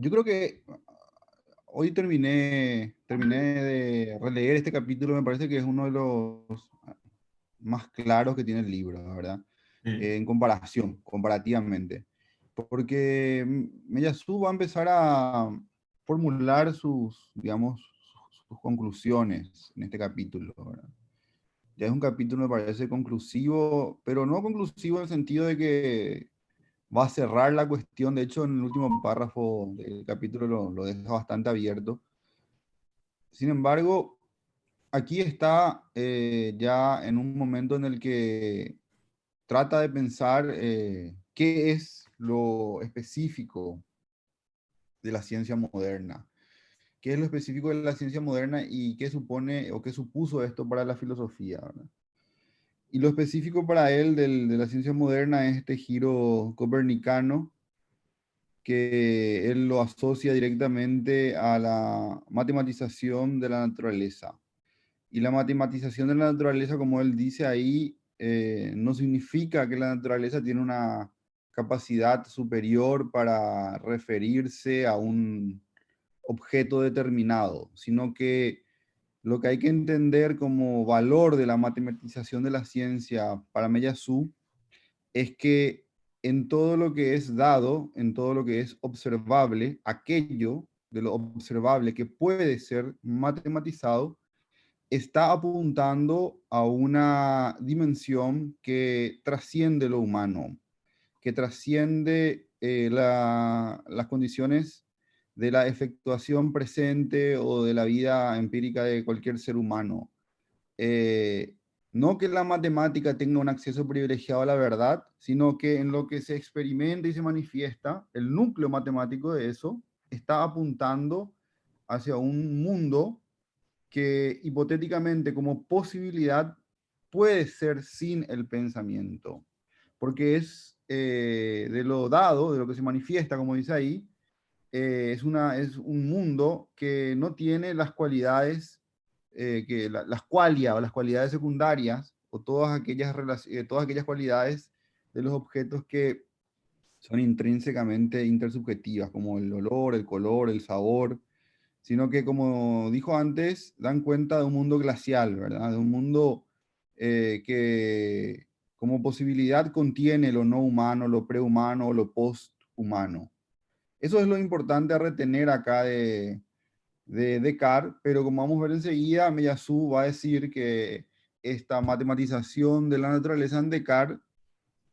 yo creo que hoy terminé de releer este capítulo, me parece que es uno de los más claros que tiene el libro, la verdad, Sí, en comparación, comparativamente. Porque Miyazu va a empezar a formular sus, digamos, sus conclusiones en este capítulo, ¿verdad? Ya es un capítulo, me parece, conclusivo, pero no conclusivo en el sentido de que va a cerrar la cuestión. De hecho, en el último párrafo del capítulo lo deja bastante abierto. Sin embargo, aquí está ya en un momento en el que trata de pensar qué es lo específico de la ciencia moderna, qué es lo específico de la ciencia moderna y qué supone o qué supuso esto para la filosofía, ¿verdad? Y lo específico para él de la ciencia moderna es este giro copernicano que él lo asocia directamente a la matematización de la naturaleza. Y la matematización de la naturaleza, como él dice ahí, no significa que la naturaleza tiene una capacidad superior para referirse a un objeto determinado, sino que lo que hay que entender como valor de la matematización de la ciencia para Meillassoux es que en todo lo que es dado, en todo lo que es observable, aquello de lo observable que puede ser matematizado, está apuntando a una dimensión que trasciende lo humano, que trasciende las condiciones de la efectuación presente o de la vida empírica de cualquier ser humano. eh, no que la matemática tenga un acceso privilegiado a la verdad, sino que en lo que se experimenta y se manifiesta, el núcleo matemático de eso está apuntando hacia un mundo que hipotéticamente como posibilidad puede ser sin el pensamiento, porque es de lo dado, de lo que se manifiesta, como dice ahí, es un mundo que no tiene las cualidades, las qualia o las cualidades secundarias o todas aquellas cualidades de los objetos que son intrínsecamente intersubjetivas, como el olor, el color, el sabor, sino que, como dijo antes, dan cuenta de un mundo glacial, ¿verdad? De un mundo que como posibilidad contiene lo no humano, lo prehumano o lo posthumano. Eso es lo importante a retener acá de Descartes, pero como vamos a ver enseguida, Meillassoux va a decir que esta matematización de la naturaleza en Descartes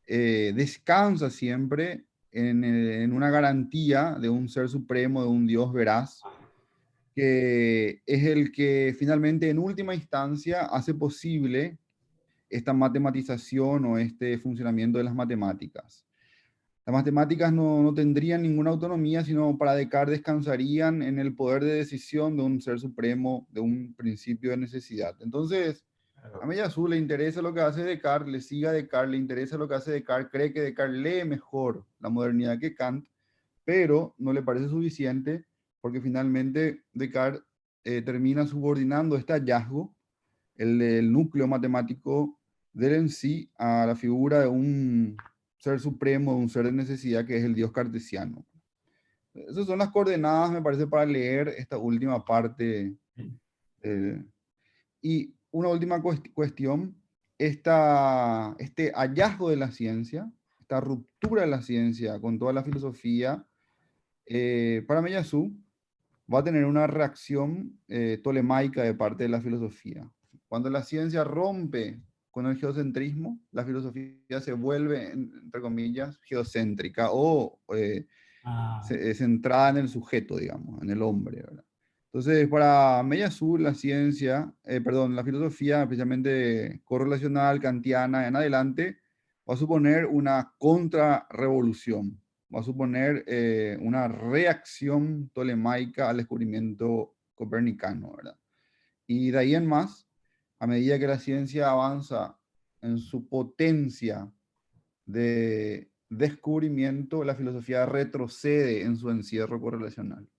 descansa siempre en una garantía de un ser supremo, de un Dios veraz, que es el que finalmente en última instancia hace posible esta matematización o este funcionamiento de las matemáticas. Las matemáticas no tendrían ninguna autonomía, sino para Descartes descansarían en el poder de decisión de un ser supremo, de un principio de necesidad. Entonces, a claro. Meillassoux le interesa lo que hace Descartes, le sigue a Descartes, le interesa lo que hace Descartes, cree que Descartes lee mejor la modernidad que Kant, pero no le parece suficiente porque finalmente Descartes termina subordinando este hallazgo, el núcleo matemático del en sí, a la figura de un ser supremo, de un ser de necesidad que es el Dios cartesiano. Esas son las coordenadas, me parece, para leer esta última parte. eh, y una última cuestión, este hallazgo de la ciencia, esta ruptura de la ciencia con toda la filosofía, para Meillassoux va a tener una reacción tolemaica de parte de la filosofía. Cuando la ciencia rompe con el geocentrismo, la filosofía se vuelve, entre comillas, geocéntrica o Ah, centrada en el sujeto, digamos, en el hombre, ¿verdad? Entonces, para Meillassoux, la ciencia, perdón, la filosofía, especialmente correlacional, kantiana, en adelante, va a suponer una contrarrevolución, va a suponer una reacción tolemaica al descubrimiento copernicano, ¿verdad? Y de ahí en más, a medida que la ciencia avanza en su potencia de descubrimiento, la filosofía retrocede en su encierro correlacional.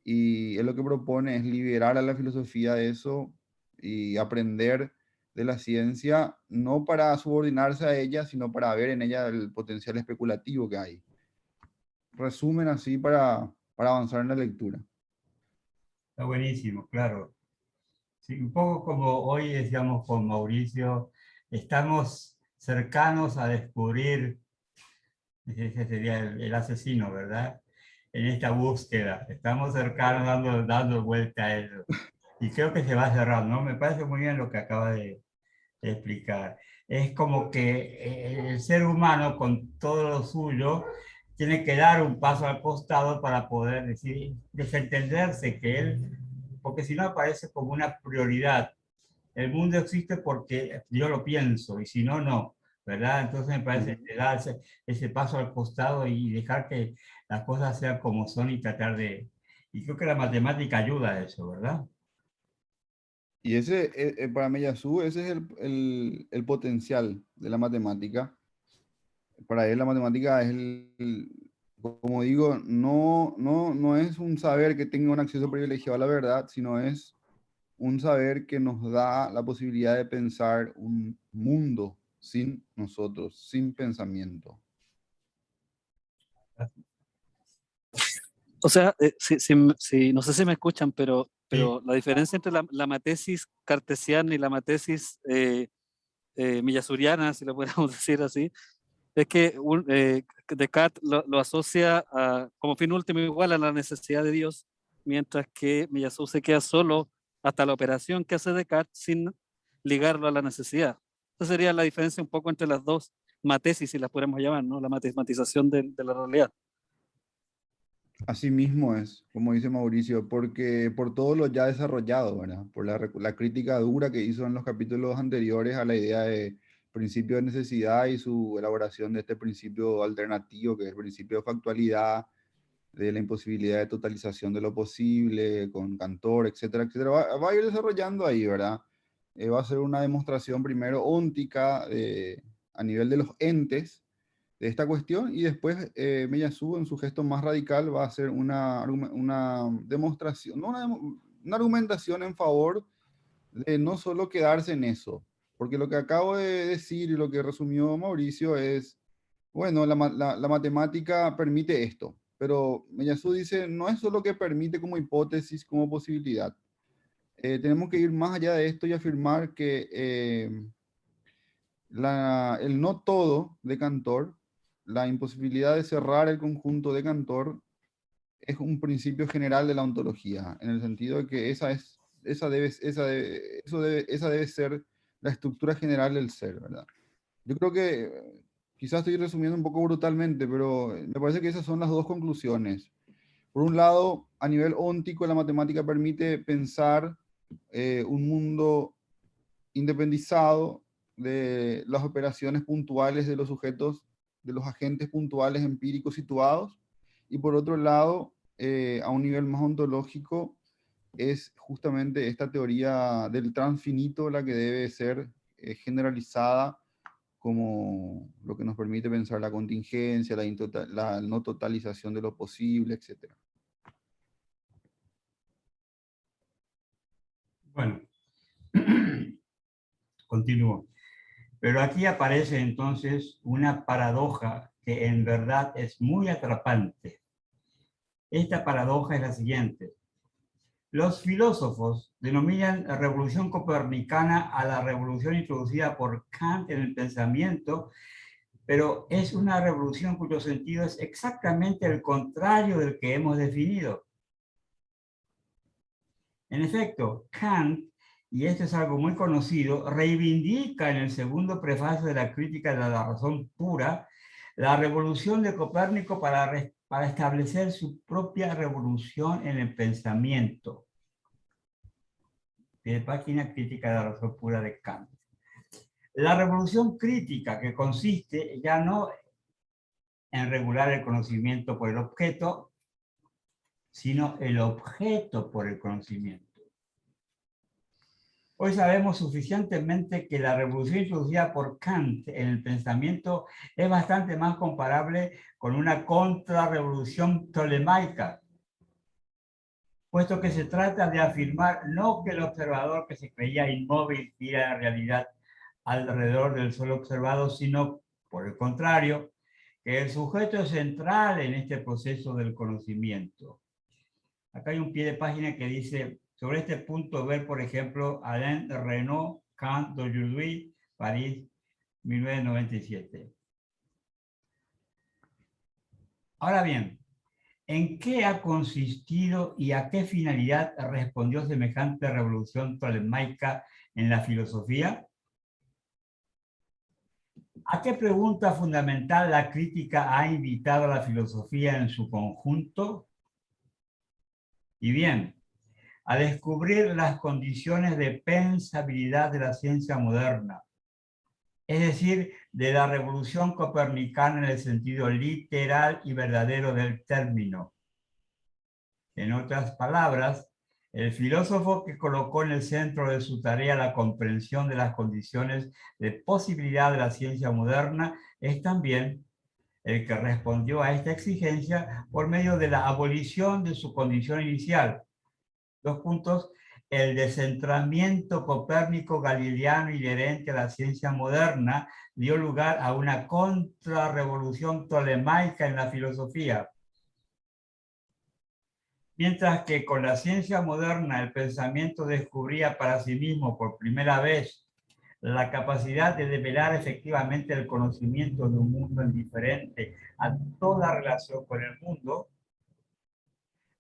Y él lo que propone es liberar a la filosofía de eso y aprender de la ciencia, no para subordinarse a ella, sino para ver en ella el potencial especulativo que hay. Resumen así para avanzar en la lectura. Está buenísimo, claro. Sí, un poco como hoy decíamos con Mauricio, estamos cercanos a descubrir, ese sería el asesino, ¿verdad? En esta búsqueda, estamos cercanos dando vuelta a eso. Y creo que se va a cerrar, ¿no? Me parece muy bien lo que acaba de explicar. Es como que el ser humano, con todo lo suyo, tiene que dar un paso al costado para poder decir, desentenderse que él, porque si no aparece como una prioridad. El mundo existe porque yo lo pienso y si no, no, ¿verdad? Entonces me parece que dar ese paso al costado y dejar que las cosas sean como son y tratar de... Y creo que la matemática ayuda a eso, ¿verdad? Y ese, para Meillassoux, ese es el potencial de la matemática. Para él la matemática es como digo, no es un saber que tenga un acceso privilegiado a la verdad, sino es un saber que nos da la posibilidad de pensar un mundo sin nosotros, sin pensamiento. O sea, no sé si me escuchan, pero Sí. la diferencia entre la matesis cartesiana y la matesis millasuriana, si lo podemos decir así, es que Descartes lo asocia como fin último igual a la necesidad de Dios, mientras que Miyazu se queda solo hasta la operación que hace Descartes sin ligarlo a la necesidad. Esa sería la diferencia un poco entre las dos matesis, si las podemos llamar, ¿no? La matematización de la realidad. Así mismo es, como dice Mauricio, porque por todo lo ya desarrollado, ¿verdad? Por la crítica dura que hizo en los capítulos anteriores a la idea de principio de necesidad y su elaboración de este principio alternativo, que es el principio de factualidad, de la imposibilidad de totalización de lo posible, con Cantor, etcétera, etcétera. Va a ir desarrollando ahí, ¿verdad? Va a ser una demostración primero óntica a nivel de los entes de esta cuestión y después Meillassoux en su gesto más radical va a hacer una demostración, no una argumentación en favor de no solo quedarse en eso, porque lo que acabo de decir y lo que resumió Mauricio es, bueno, la matemática permite esto, pero Meillassoux dice, no es solo que permite como hipótesis, como posibilidad. Tenemos que ir más allá de esto y afirmar que el no todo de Cantor, la imposibilidad de cerrar el conjunto de Cantor, es un principio general de la ontología, en el sentido de que esa debe ser la estructura general del ser, ¿verdad? Yo creo que quizás estoy resumiendo un poco brutalmente, pero me parece que esas son las dos conclusiones. Por un lado, a nivel óntico, la matemática permite pensar un mundo independizado de las operaciones puntuales de los sujetos, de los agentes puntuales empíricos situados, y por otro lado, a un nivel más ontológico, es justamente esta teoría del transfinito la que debe ser generalizada como lo que nos permite pensar la contingencia, la no totalización de lo posible, etc. Bueno, continúo. Pero aquí aparece entonces una paradoja que en verdad es muy atrapante. Esta paradoja es la siguiente. Los filósofos denominan la revolución copernicana a la revolución introducida por Kant en el pensamiento, pero es una revolución cuyo sentido es exactamente el contrario del que hemos definido. En efecto, Kant, y esto es algo muy conocido, reivindica en el segundo prefacio de la crítica de la razón pura la revolución de Copérnico para establecer su propia revolución en el pensamiento. De página crítica de la razón pura de Kant. La revolución crítica que consiste ya no en regular el conocimiento por el objeto, sino el objeto por el conocimiento. Hoy sabemos suficientemente que la revolución introducida por Kant en el pensamiento es bastante más comparable con una contrarrevolución tolemaica, puesto que se trata de afirmar no que el observador que se creía inmóvil gira en realidad alrededor del sol observado, sino, por el contrario, que el sujeto es central en este proceso del conocimiento. Acá hay un pie de página que dice, sobre este punto ver, por ejemplo, Alain Renaud, Kant d'Aujourd'hui, París, 1997. Ahora bien, ¿en qué ha consistido y a qué finalidad respondió semejante revolución tolemaica en la filosofía? ¿A qué pregunta fundamental la crítica ha invitado a la filosofía en su conjunto? Y bien, a descubrir las condiciones de pensabilidad de la ciencia moderna, es decir, de la revolución copernicana en el sentido literal y verdadero del término. En otras palabras, el filósofo que colocó en el centro de su tarea la comprensión de las condiciones de posibilidad de la ciencia moderna es también el que respondió a esta exigencia por medio de la abolición de su condición inicial. Dos puntos, el descentramiento copérnico-galileano inherente a la ciencia moderna dio lugar a una contrarrevolución tolemaica en la filosofía. Mientras que con la ciencia moderna el pensamiento descubría para sí mismo por primera vez la capacidad de develar efectivamente el conocimiento de un mundo indiferente a toda relación con el mundo,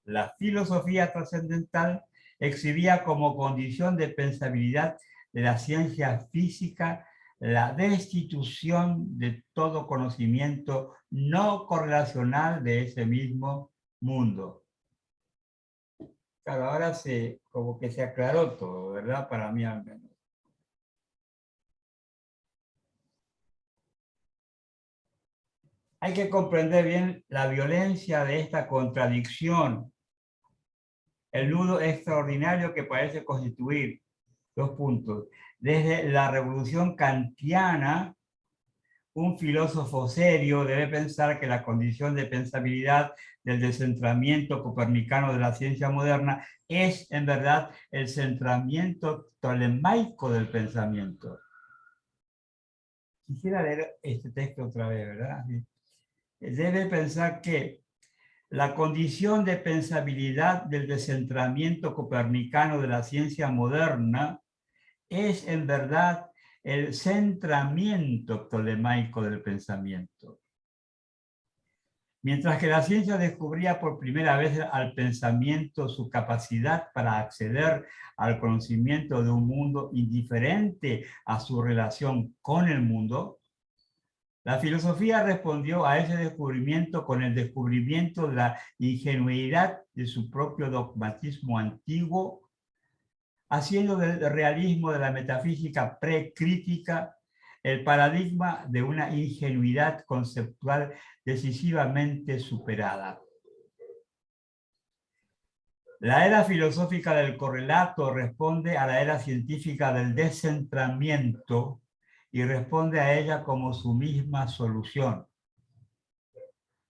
la filosofía trascendental exhibía como condición de pensabilidad de la ciencia física la destitución de todo conocimiento no correlacional de ese mismo mundo. Claro, ahora como que se aclaró todo, ¿verdad? Para mí al menos. Hay que comprender bien la violencia de esta contradicción, el nudo extraordinario que parece constituir, dos puntos. Desde la revolución kantiana, un filósofo serio debe pensar que la condición de pensabilidad del descentramiento copernicano de la ciencia moderna es, en verdad, el centramiento tolemaico del pensamiento. Quisiera leer este texto otra vez, ¿verdad? Debe pensar que la condición de pensabilidad del descentramiento copernicano de la ciencia moderna es en verdad el centramiento tolemaico del pensamiento. Mientras que la ciencia descubría por primera vez al pensamiento su capacidad para acceder al conocimiento de un mundo indiferente a su relación con el mundo, la filosofía respondió a ese descubrimiento con el descubrimiento de la ingenuidad de su propio dogmatismo antiguo, haciendo del realismo de la metafísica precrítica el paradigma de una ingenuidad conceptual decisivamente superada. La era filosófica del correlato responde a la era científica del descentramiento y responde a ella como su misma solución.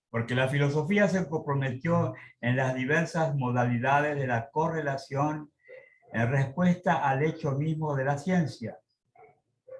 Porque la filosofía se comprometió en las diversas modalidades de la correlación en respuesta al hecho mismo de la ciencia.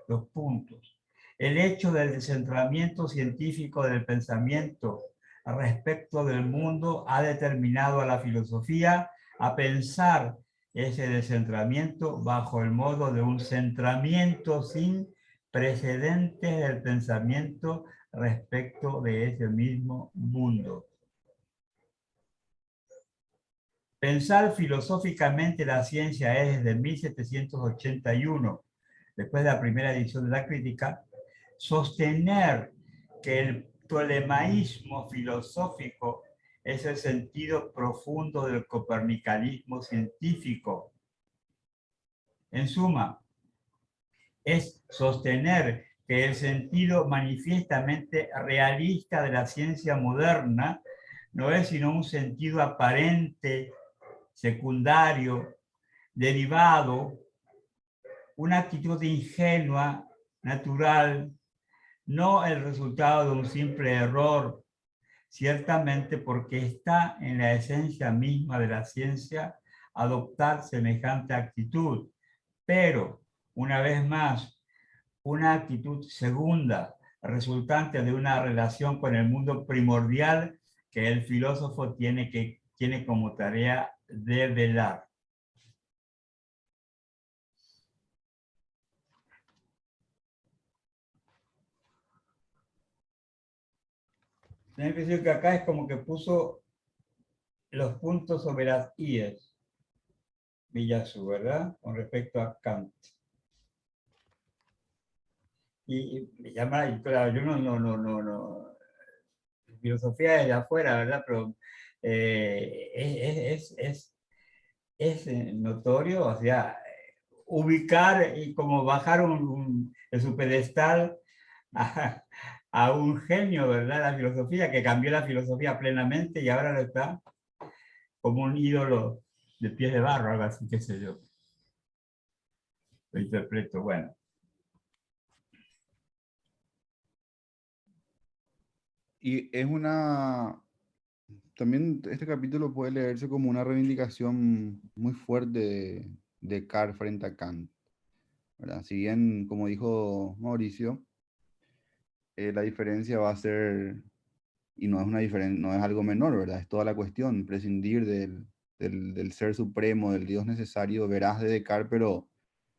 Dos puntos. El hecho del descentramiento científico del pensamiento respecto del mundo ha determinado a la filosofía a pensar ese descentramiento bajo el modo de un centramiento sin precedentes del pensamiento respecto de ese mismo mundo. Pensar filosóficamente la ciencia es desde 1781, después de la primera edición de la crítica, sostener que el tolemaísmo filosófico es el sentido profundo del copernicanismo científico. En suma, es sostener que el sentido manifiestamente realista de la ciencia moderna no es sino un sentido aparente, secundario, derivado, una actitud ingenua, natural, no el resultado de un simple error, ciertamente porque está en la esencia misma de la ciencia adoptar semejante actitud, pero, una vez más, una actitud segunda, resultante de una relación con el mundo primordial que el filósofo tiene que tiene como tarea develar. Tengo que decir que acá es como que puso los puntos sobre las íes, Miyazu, ¿verdad? Con respecto a Kant. Y me llama, y claro, yo no, filosofía es de afuera, ¿verdad? Pero es notorio, o sea, ubicar y como bajar de su pedestal a un genio, ¿verdad? La filosofía, que cambió la filosofía plenamente y ahora lo está como un ídolo de pies de barro, algo así, qué sé yo. Lo interpreto, bueno. Y es una, también este capítulo puede leerse como una reivindicación muy fuerte de Descartes frente a Kant, ¿verdad? Si bien, como dijo Mauricio, la diferencia va a ser, y no es una no es algo menor, ¿verdad? Es toda la cuestión, prescindir del ser supremo, del Dios necesario, veraz de Descartes, pero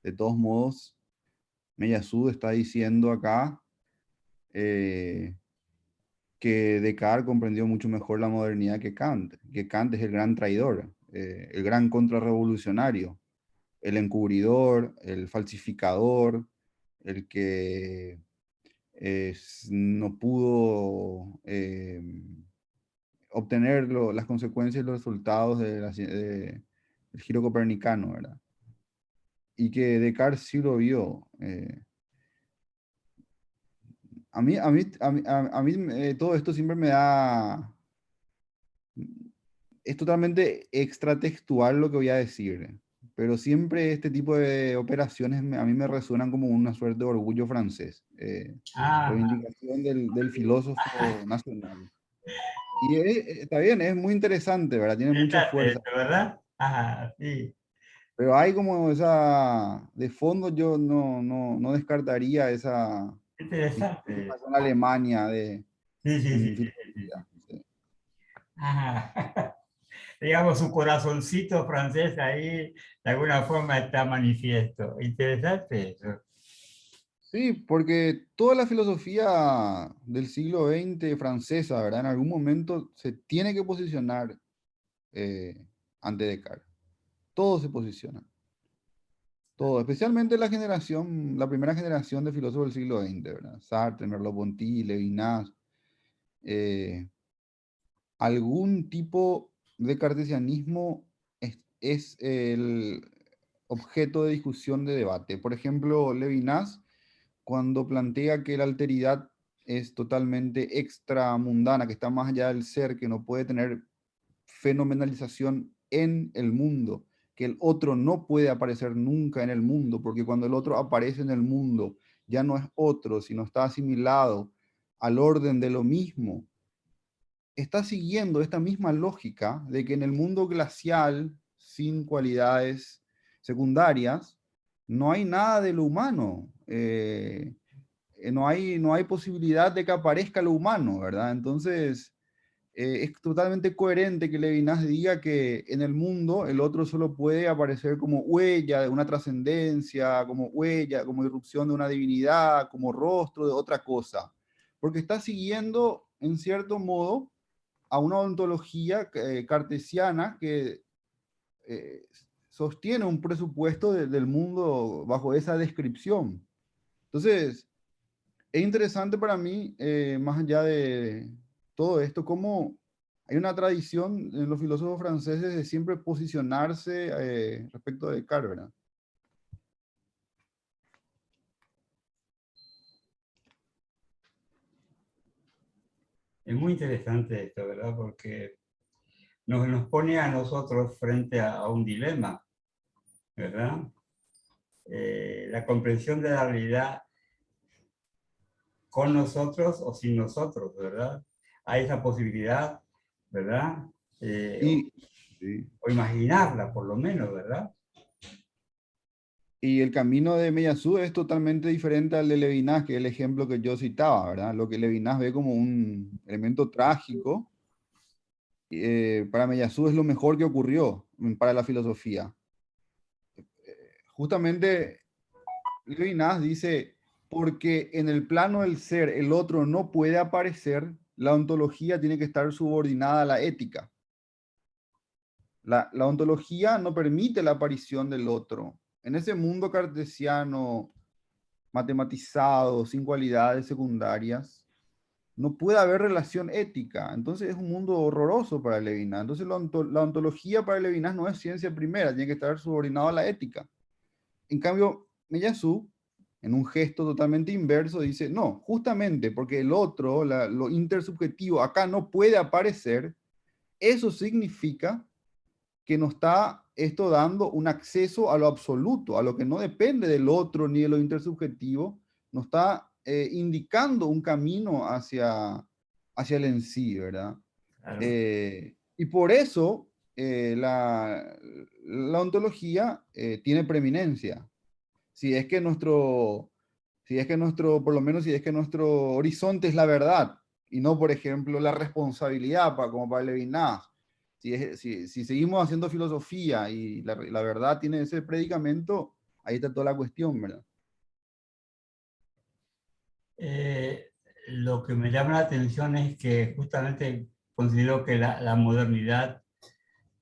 de todos modos, Meyasud está diciendo acá que Descartes comprendió mucho mejor la modernidad que Kant es el gran traidor, el gran contrarrevolucionario, el encubridor, el falsificador, el que no pudo obtener las consecuencias y los resultados del giro copernicano, ¿verdad? Y que Descartes sí lo vio. A mí todo esto siempre me da... Es totalmente extratextual lo que voy a decir, pero siempre este tipo de operaciones a mí me resuenan como una suerte de orgullo francés, Ah, reivindicación del filósofo nacional. Y está bien, es muy interesante, ¿verdad? Tiene mucha interesante fuerza, esto, ¿verdad? Ajá, sí. pero hay como esa, de fondo yo no descartaría esa, lo que Interesante. pasó en Alemania de, Sí, sí, sí, en sí, sí, sí. filosofía. Sí. Ajá. Digamos, su corazoncito francés ahí de alguna forma está manifiesto. Interesante eso. Sí, porque toda la filosofía del siglo XX francesa, ¿verdad? En algún momento se tiene que posicionar eh, ante Descartes. Todos se posicionan. Todo, especialmente la primera generación de filósofos del siglo XX, ¿verdad? Sartre, Merleau-Ponty, Levinas, eh, algún tipo de cartesianismo es el objeto de discusión, de debate. Por ejemplo, Levinas, cuando plantea que la alteridad es totalmente extramundana, que está más allá del ser, que no puede tener fenomenalización en el mundo, que el otro no puede aparecer nunca en el mundo, porque cuando el otro aparece en el mundo, ya no es otro, sino está asimilado al orden de lo mismo. Está siguiendo esta misma lógica de que en el mundo glacial, sin cualidades secundarias, no hay nada de lo humano. No hay posibilidad de que aparezca lo humano, ¿verdad? Entonces, es totalmente coherente que Levinas diga que en el mundo el otro solo puede aparecer como huella de una trascendencia, como huella, como irrupción de una divinidad, como rostro de otra cosa, porque está siguiendo, en cierto modo, a una ontología cartesiana que eh, sostiene un presupuesto del mundo bajo esa descripción. Entonces, es interesante para mí, más allá de todo esto, cómo hay una tradición en los filósofos franceses de siempre posicionarse respecto de Descartes, ¿verdad? Es muy interesante esto, ¿verdad? Porque nos pone a nosotros frente a un dilema, ¿verdad? La comprensión de la realidad con nosotros o sin nosotros, ¿verdad? Hay esa posibilidad, ¿verdad? Y, sí. O imaginarla, por lo menos, ¿verdad? Y el camino de Meyasú es totalmente diferente al de Levinas, que es el ejemplo que yo citaba, ¿verdad? Lo que Levinas ve como un elemento trágico, para Meillassoux es lo mejor que ocurrió para la filosofía. Justamente Levinas dice, porque en el plano del ser el otro no puede aparecer, la ontología tiene que estar subordinada a la ética. La ontología no permite la aparición del otro. En ese mundo cartesiano, matematizado, sin cualidades secundarias, no puede haber relación ética. Entonces es un mundo horroroso para Levinas. Entonces la ontología para Levinas no es ciencia primera, tiene que estar subordinado a la ética. En cambio, Meillassoux, en un gesto totalmente inverso, dice, no, justamente porque el otro, lo intersubjetivo, acá no puede aparecer, eso significa que nos está esto dando un acceso a lo absoluto, a lo que no depende del otro ni de lo intersubjetivo, nos está indicando un camino hacia el en sí, ¿verdad? Claro. Y por eso la ontología tiene preeminencia. Si es que por lo menos si es que nuestro horizonte es la verdad y no, por ejemplo, la responsabilidad, como para Levinas. Si seguimos haciendo filosofía y la verdad tiene ese predicamento, ahí está toda la cuestión, ¿verdad? Lo que me llama la atención es que justamente considero que la modernidad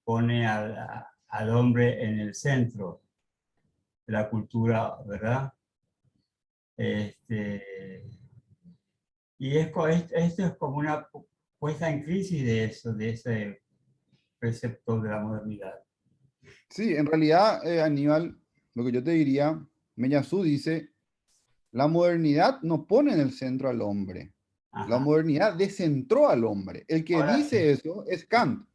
pone al hombre en el centro de la cultura, ¿verdad? Y esto es como una puesta en crisis de eso, de ese precepto de la modernidad. Sí, en realidad, Aníbal, lo que yo te diría, Meillassoux dice, la modernidad no pone en el centro al hombre. La Ajá. modernidad descentró al hombre. El que Ahora dice sí, eso es Kant.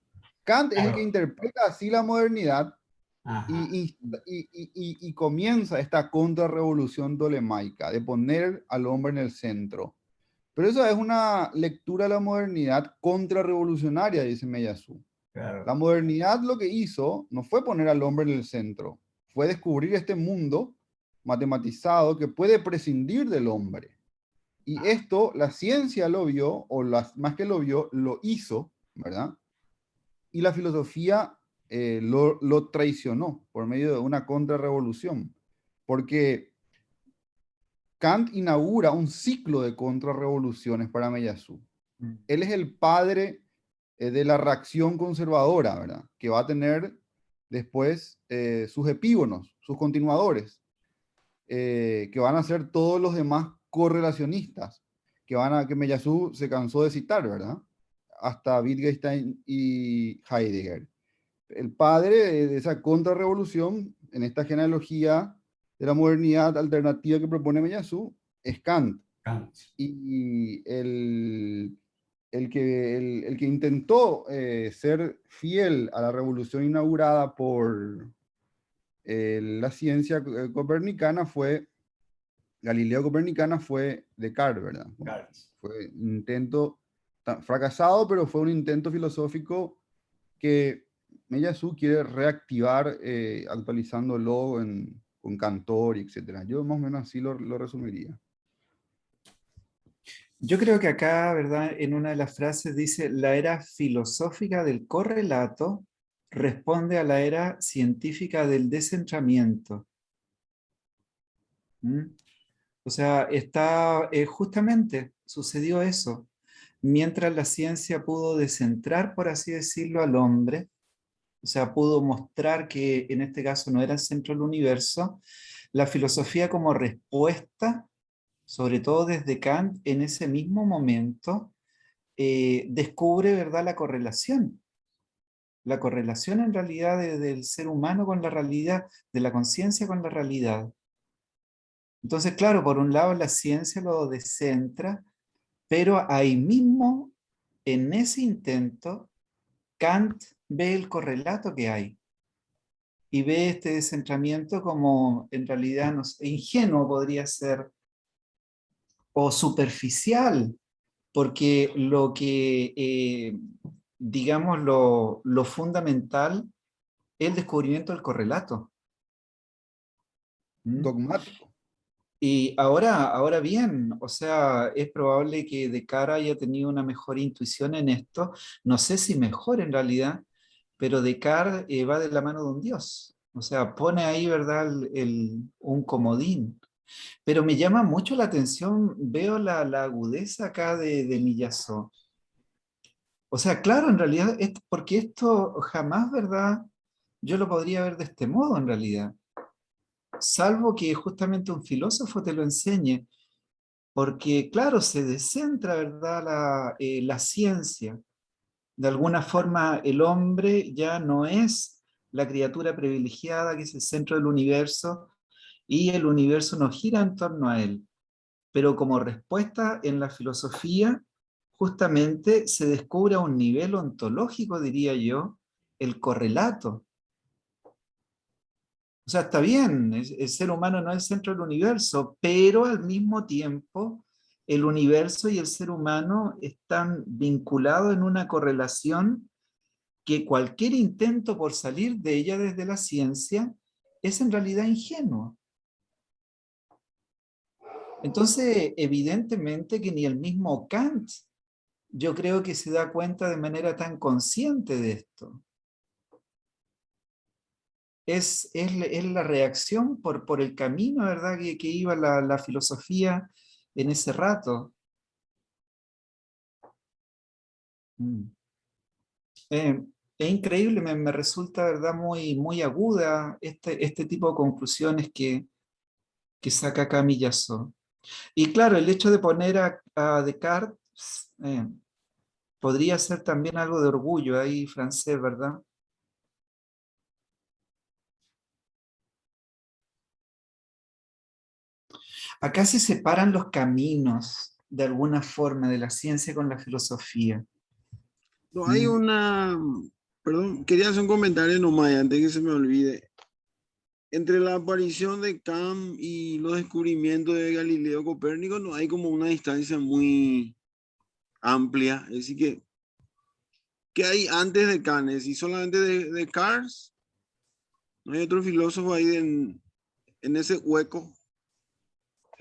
Kant es el que claro. interpreta así la modernidad Ajá. y comienza esta contrarrevolución tolemaica de poner al hombre en el centro. Pero esa es una lectura de la modernidad contrarrevolucionaria, dice Meillassoux. Claro. La modernidad lo que hizo no fue poner al hombre en el centro, fue descubrir este mundo matematizado que puede prescindir del hombre. Y esto la ciencia lo vio, o más que lo vio, lo hizo, ¿verdad? Y la filosofía lo traicionó por medio de una contrarrevolución, porque Kant inaugura un ciclo de contrarrevoluciones para Meillassoux. Él es el padre de la reacción conservadora, ¿verdad? Que va a tener después sus epígonos, sus continuadores, que van a ser todos los demás correlacionistas, que Meillassoux se cansó de citar, ¿verdad? Hasta Wittgenstein y Heidegger. El padre de esa contrarrevolución en esta genealogía de la modernidad alternativa que propone Meillassoux es Kant. Kant. Y el que intentó ser fiel a la revolución inaugurada por la ciencia copernicana Galileo Copernicana fue Descartes, ¿verdad? Kant. Fue un intento fracasado, pero fue un intento filosófico que Meillassoux quiere reactivar actualizándolo con Cantor, etc. Yo más o menos así lo resumiría. Yo creo que acá, ¿verdad? En una de las frases dice, la era filosófica del correlato responde a la era científica del descentramiento. ¿Mm? O sea, justamente sucedió eso. Mientras la ciencia pudo descentrar, por así decirlo, al hombre, o sea, pudo mostrar que en este caso no era el centro del universo, la filosofía como respuesta, sobre todo desde Kant, en ese mismo momento, descubre, ¿verdad?, la correlación en realidad del ser humano con la realidad, de la conciencia con la realidad. Entonces, claro, por un lado la ciencia lo descentra, pero ahí mismo, en ese intento, Kant ve el correlato que hay y ve este descentramiento como en realidad no sé, ingenuo podría ser, o superficial, porque lo que, digamos, lo fundamental es el descubrimiento del correlato. ¿Mm? Dogmático. Y ahora bien, o sea, es probable que Descartes haya tenido una mejor intuición en esto, no sé si mejor en realidad, pero Descartes va de la mano de un Dios, o sea, pone ahí, ¿verdad?, un comodín. Pero me llama mucho la atención, veo la agudeza acá de Miyazo. O sea, claro, en realidad, porque esto jamás, ¿verdad? Yo lo podría ver de este modo, en realidad, salvo que justamente un filósofo te lo enseñe, porque, claro, se descentra, ¿verdad?, la ciencia. De alguna forma, el hombre ya no es la criatura privilegiada que es el centro del universo y el universo no gira en torno a él. Pero como respuesta en la filosofía, justamente se descubre a un nivel ontológico, diría yo, el correlato. O sea, está bien, el ser humano no es el centro del universo, pero al mismo tiempo el universo y el ser humano están vinculados en una correlación que cualquier intento por salir de ella desde la ciencia es en realidad ingenuo. Entonces, evidentemente que ni el mismo Kant, yo creo que se da cuenta de manera tan consciente de esto. Es la reacción por el camino, ¿verdad?, que iba la filosofía en ese rato. Mm. Es increíble, me resulta, ¿verdad?, muy aguda este tipo de conclusiones que saca acá Miyazo. Y claro, el hecho de poner a Descartes podría ser también algo de orgullo ahí francés, ¿verdad? Acá se separan los caminos de alguna forma de la ciencia con la filosofía. No, hay una, perdón, quería hacer un comentario nomás antes que se me olvide. Entre la aparición de Kant y los descubrimientos de Galileo Copérnico no hay como una distancia muy amplia. Es decir, ¿qué hay antes de Kant? Es decir, solamente de Descartes. No hay otro filósofo ahí en ese hueco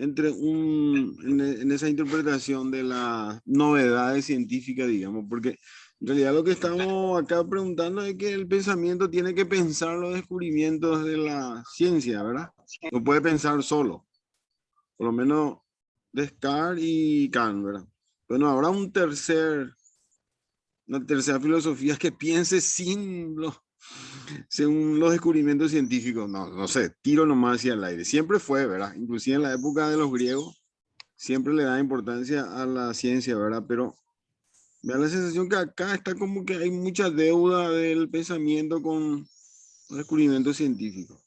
entre en esa interpretación de las novedades científicas, digamos, porque en realidad lo que estamos acá preguntando es que el pensamiento tiene que pensar los descubrimientos de la ciencia, ¿verdad? No puede pensar solo, por lo menos Descartes y Kant, ¿verdad? Bueno, habrá una tercera filosofía que piense según los descubrimientos científicos. No sé, tiro nomás hacia el aire. Siempre fue, ¿verdad? Inclusive en la época de los griegos, siempre le da importancia a la ciencia, ¿verdad? Pero me da la sensación que acá está como que hay mucha deuda del pensamiento con los descubrimientos científicos.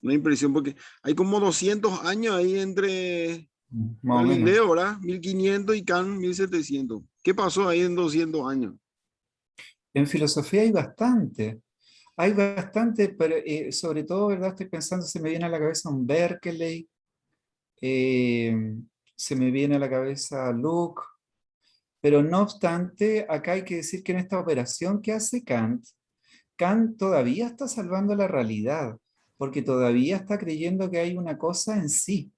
Una impresión porque hay como 200 años ahí entre Más o menos. Galileo, ¿verdad? 1500 y Kant 1700. ¿Qué pasó ahí en 200 años? En filosofía hay bastante, pero sobre todo, ¿verdad? Estoy pensando, se me viene a la cabeza un Berkeley, eh, se me viene a la cabeza Luke, pero no obstante, acá hay que decir que en esta operación que hace Kant, Kant todavía está salvando la realidad, porque todavía está creyendo que hay una cosa en sí.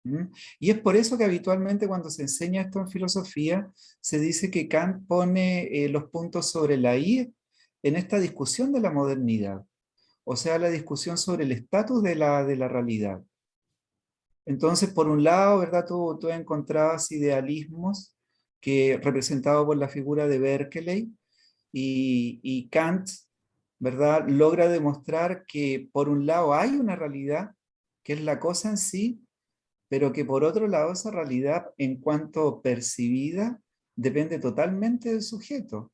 ¿Mm? Y es por eso que habitualmente cuando se enseña esto en filosofía, se dice que Kant pone los puntos sobre la I en esta discusión de la modernidad, o sea, la discusión sobre el estatus de la realidad. Entonces, por un lado, ¿verdad? Tú encontrabas idealismos que, representados por la figura de Berkeley, y Kant, ¿verdad?, logra demostrar que por un lado hay una realidad, que es la cosa en sí, pero que por otro lado esa realidad en cuanto percibida depende totalmente del sujeto,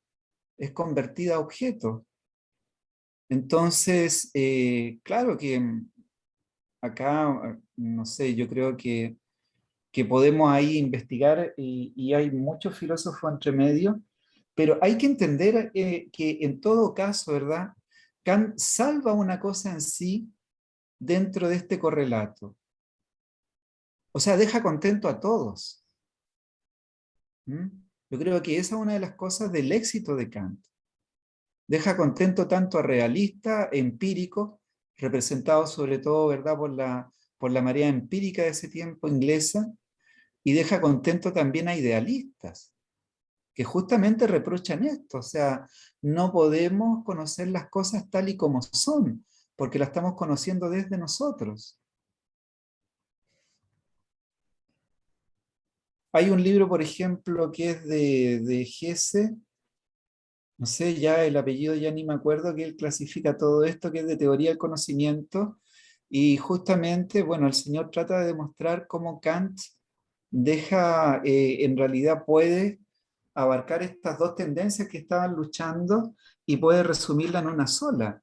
es convertida a objeto. Entonces, claro que acá, no sé, yo creo que podemos ahí investigar y hay muchos filósofos entre medio, pero hay que entender que en todo caso, ¿verdad? Kant salva una cosa en sí dentro de este correlato. O sea, deja contento a todos. ¿Mm? Yo creo que esa es una de las cosas del éxito de Kant. Deja contento tanto a realistas, empíricos, representados sobre todo, ¿verdad?, por la marea empírica de ese tiempo inglesa y deja contento también a idealistas que justamente reprochan esto. O sea, no podemos conocer las cosas tal y como son, porque las estamos conociendo desde nosotros. Hay un libro, por ejemplo, que es de Hesse, no sé, ya el apellido ya ni me acuerdo, que él clasifica todo esto, que es de teoría del conocimiento, y justamente, bueno, el señor trata de demostrar cómo Kant deja, en realidad puede abarcar estas dos tendencias que estaban luchando y puede resumirla en una sola.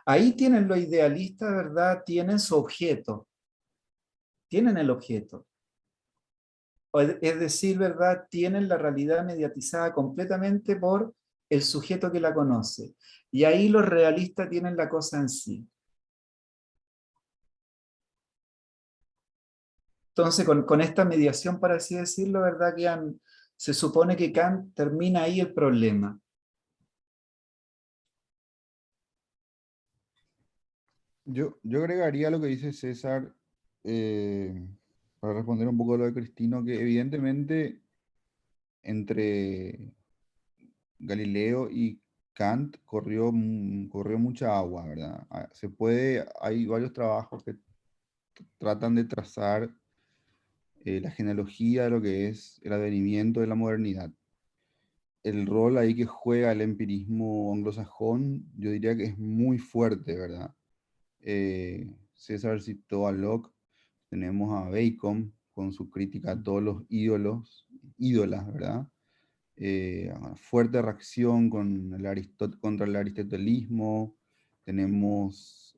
Ahí tienen los idealistas, ¿verdad? Tienen su objeto, tienen el objeto. Es decir, ¿verdad? Tienen la realidad mediatizada completamente por el sujeto que la conoce. Y ahí los realistas tienen la cosa en sí. Entonces, con esta mediación, por así decirlo, ¿verdad? Se supone que Kant termina ahí el problema. Yo agregaría lo que dice César, eh, para responder un poco a lo de Cristino, que evidentemente entre Galileo y Kant corrió mucha agua, ¿verdad? Hay varios trabajos que tratan de trazar la genealogía de lo que es el advenimiento de la modernidad. El rol ahí que juega el empirismo anglosajón, yo diría que es muy fuerte, ¿verdad? César citó a Locke, tenemos a Bacon con su crítica a todos los ídolas, ¿verdad? Fuerte reacción contra el aristotelismo. Tenemos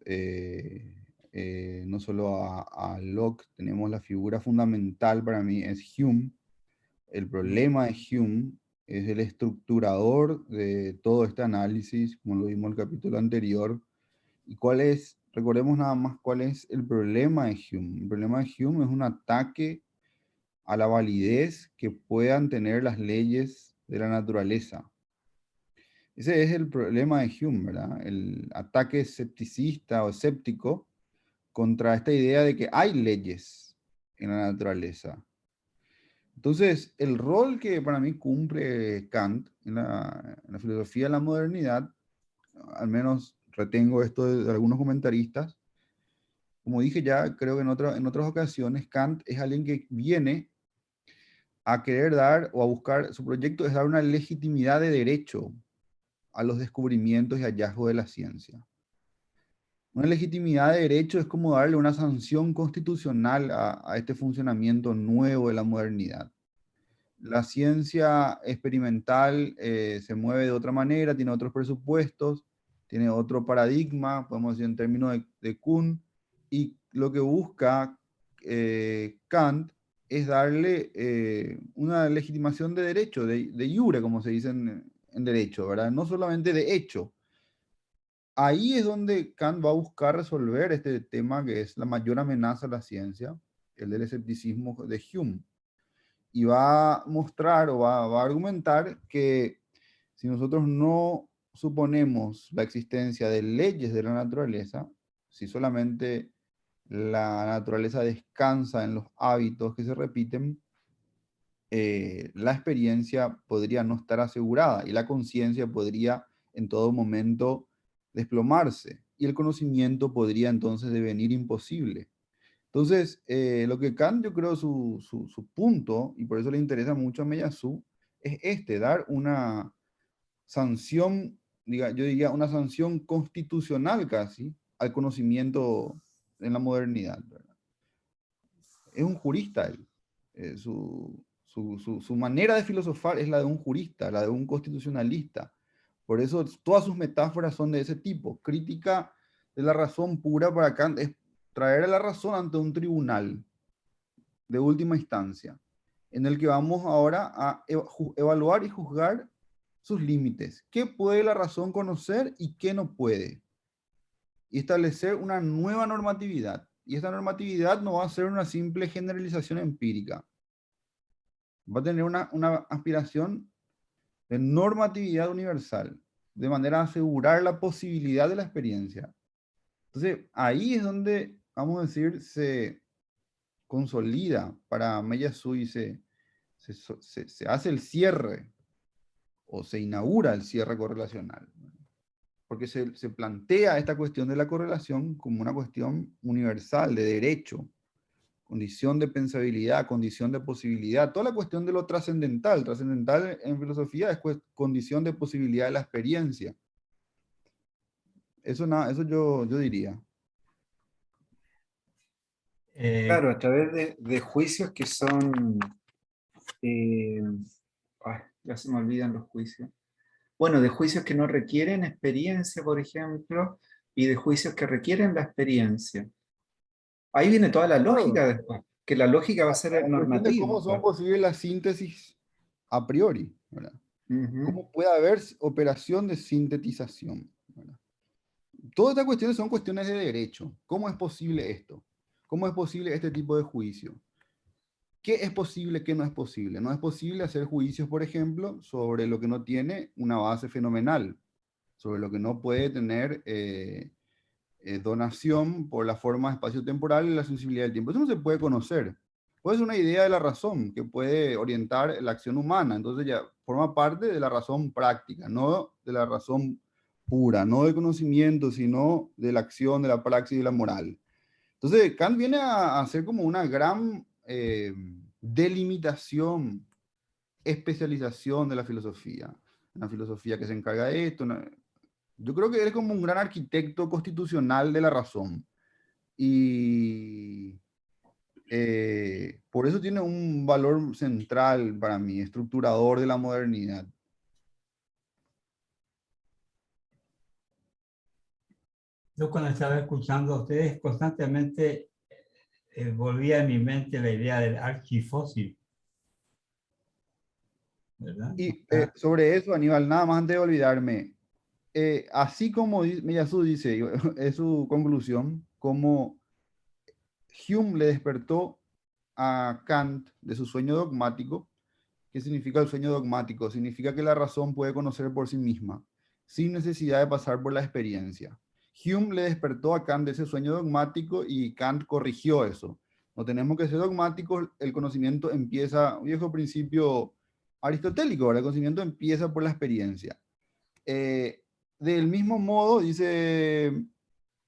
no solo a Locke, tenemos la figura fundamental para mí, es Hume. El problema de Hume es el estructurador de todo este análisis, como lo vimos en el capítulo anterior. ¿Y recordemos nada más cuál es el problema de Hume? El problema de Hume es un ataque a la validez que puedan tener las leyes de la naturaleza. Ese es el problema de Hume, ¿verdad? El ataque escepticista o escéptico contra esta idea de que hay leyes en la naturaleza. Entonces, el rol que para mí cumple Kant en la filosofía de la modernidad, al menos retengo esto de algunos comentaristas, como dije ya, creo que en otras ocasiones, Kant es alguien que viene a querer dar o a buscar, su proyecto es dar una legitimidad de derecho a los descubrimientos y hallazgos de la ciencia. Una legitimidad de derecho es como darle una sanción constitucional a este funcionamiento nuevo de la modernidad. La ciencia experimental se mueve de otra manera, tiene otros presupuestos, tiene otro paradigma, podemos decir en términos de Kuhn, y lo que busca Kant es darle una legitimación de derecho, de iure, como se dice en derecho, ¿verdad? No solamente de hecho. Ahí es donde Kant va a buscar resolver este tema que es la mayor amenaza a la ciencia, el del escepticismo de Hume. Y va a mostrar o va a argumentar que si nosotros no suponemos la existencia de leyes de la naturaleza, si solamente la naturaleza descansa en los hábitos que se repiten, la experiencia podría no estar asegurada y la conciencia podría en todo momento desplomarse y el conocimiento podría entonces devenir imposible. Entonces, lo que Kant, yo creo, su punto, y por eso le interesa mucho a Meillassoux, es dar una sanción, yo diría, una sanción constitucional casi al conocimiento en la modernidad, ¿verdad? Es un jurista él. Su manera de filosofar es la de un jurista, la de un constitucionalista. Por eso todas sus metáforas son de ese tipo. Crítica de la razón pura para Kant es traer a la razón ante un tribunal de última instancia, en el que vamos ahora a evaluar y juzgar sus límites. ¿Qué puede la razón conocer y qué no puede? Y establecer una nueva normatividad. Y esta normatividad no va a ser una simple generalización empírica. Va a tener una aspiración de normatividad universal, de manera a asegurar la posibilidad de la experiencia. Entonces, ahí es donde vamos a decir, se consolida para Meyasu y se hace el cierre o se inaugura el cierre correlacional. Porque se plantea esta cuestión de la correlación como una cuestión universal, de derecho, condición de pensabilidad, condición de posibilidad, toda la cuestión de lo trascendental. Trascendental en filosofía es condición de posibilidad de la experiencia. Eso yo diría. Claro, a través de juicios que son... ya se me olvidan los juicios. Bueno, de juicios que no requieren experiencia, por ejemplo, y de juicios que requieren la experiencia. Ahí viene toda la lógica después, que la lógica va a ser el La cuestión de normativo. cómo son posibles las síntesis a priori, ¿verdad? Ujú. ¿Cómo puede haber operación de sintetización? ¿Verdad? Todas estas cuestiones son cuestiones de derecho. ¿Cómo es posible esto? ¿Cómo es posible este tipo de juicio? ¿Qué es posible, qué no es posible? No es posible hacer juicios, por ejemplo, sobre lo que no tiene una base fenomenal, sobre lo que no puede tener donación por la forma espacio-temporal y la sensibilidad del tiempo. Eso no se puede conocer. Puede ser una idea de la razón que puede orientar la acción humana. Entonces ya forma parte de la razón práctica, no de la razón pura, no del conocimiento, sino de la acción, de la praxis y de la moral. Entonces Kant viene a hacer como una gran delimitación, especialización de la filosofía. Una filosofía que se encarga de esto, yo creo que él es como un gran arquitecto constitucional de la razón. Y por eso tiene un valor central para mí, estructurador de la modernidad. Yo cuando estaba escuchando a ustedes constantemente volvía a mi mente la idea del archifósil, ¿verdad? Y sobre eso, Aníbal, nada más antes de olvidarme, así como Miyazu dice, es su conclusión, como Hume le despertó a Kant de su sueño dogmático. ¿Qué significa el sueño dogmático? Significa que la razón puede conocer por sí misma, sin necesidad de pasar por la experiencia. Hume le despertó a Kant de ese sueño dogmático y Kant corrigió eso. No tenemos que ser dogmáticos, el conocimiento empieza, un viejo principio aristotélico, ¿verdad? El conocimiento empieza por la experiencia. Del mismo modo, dice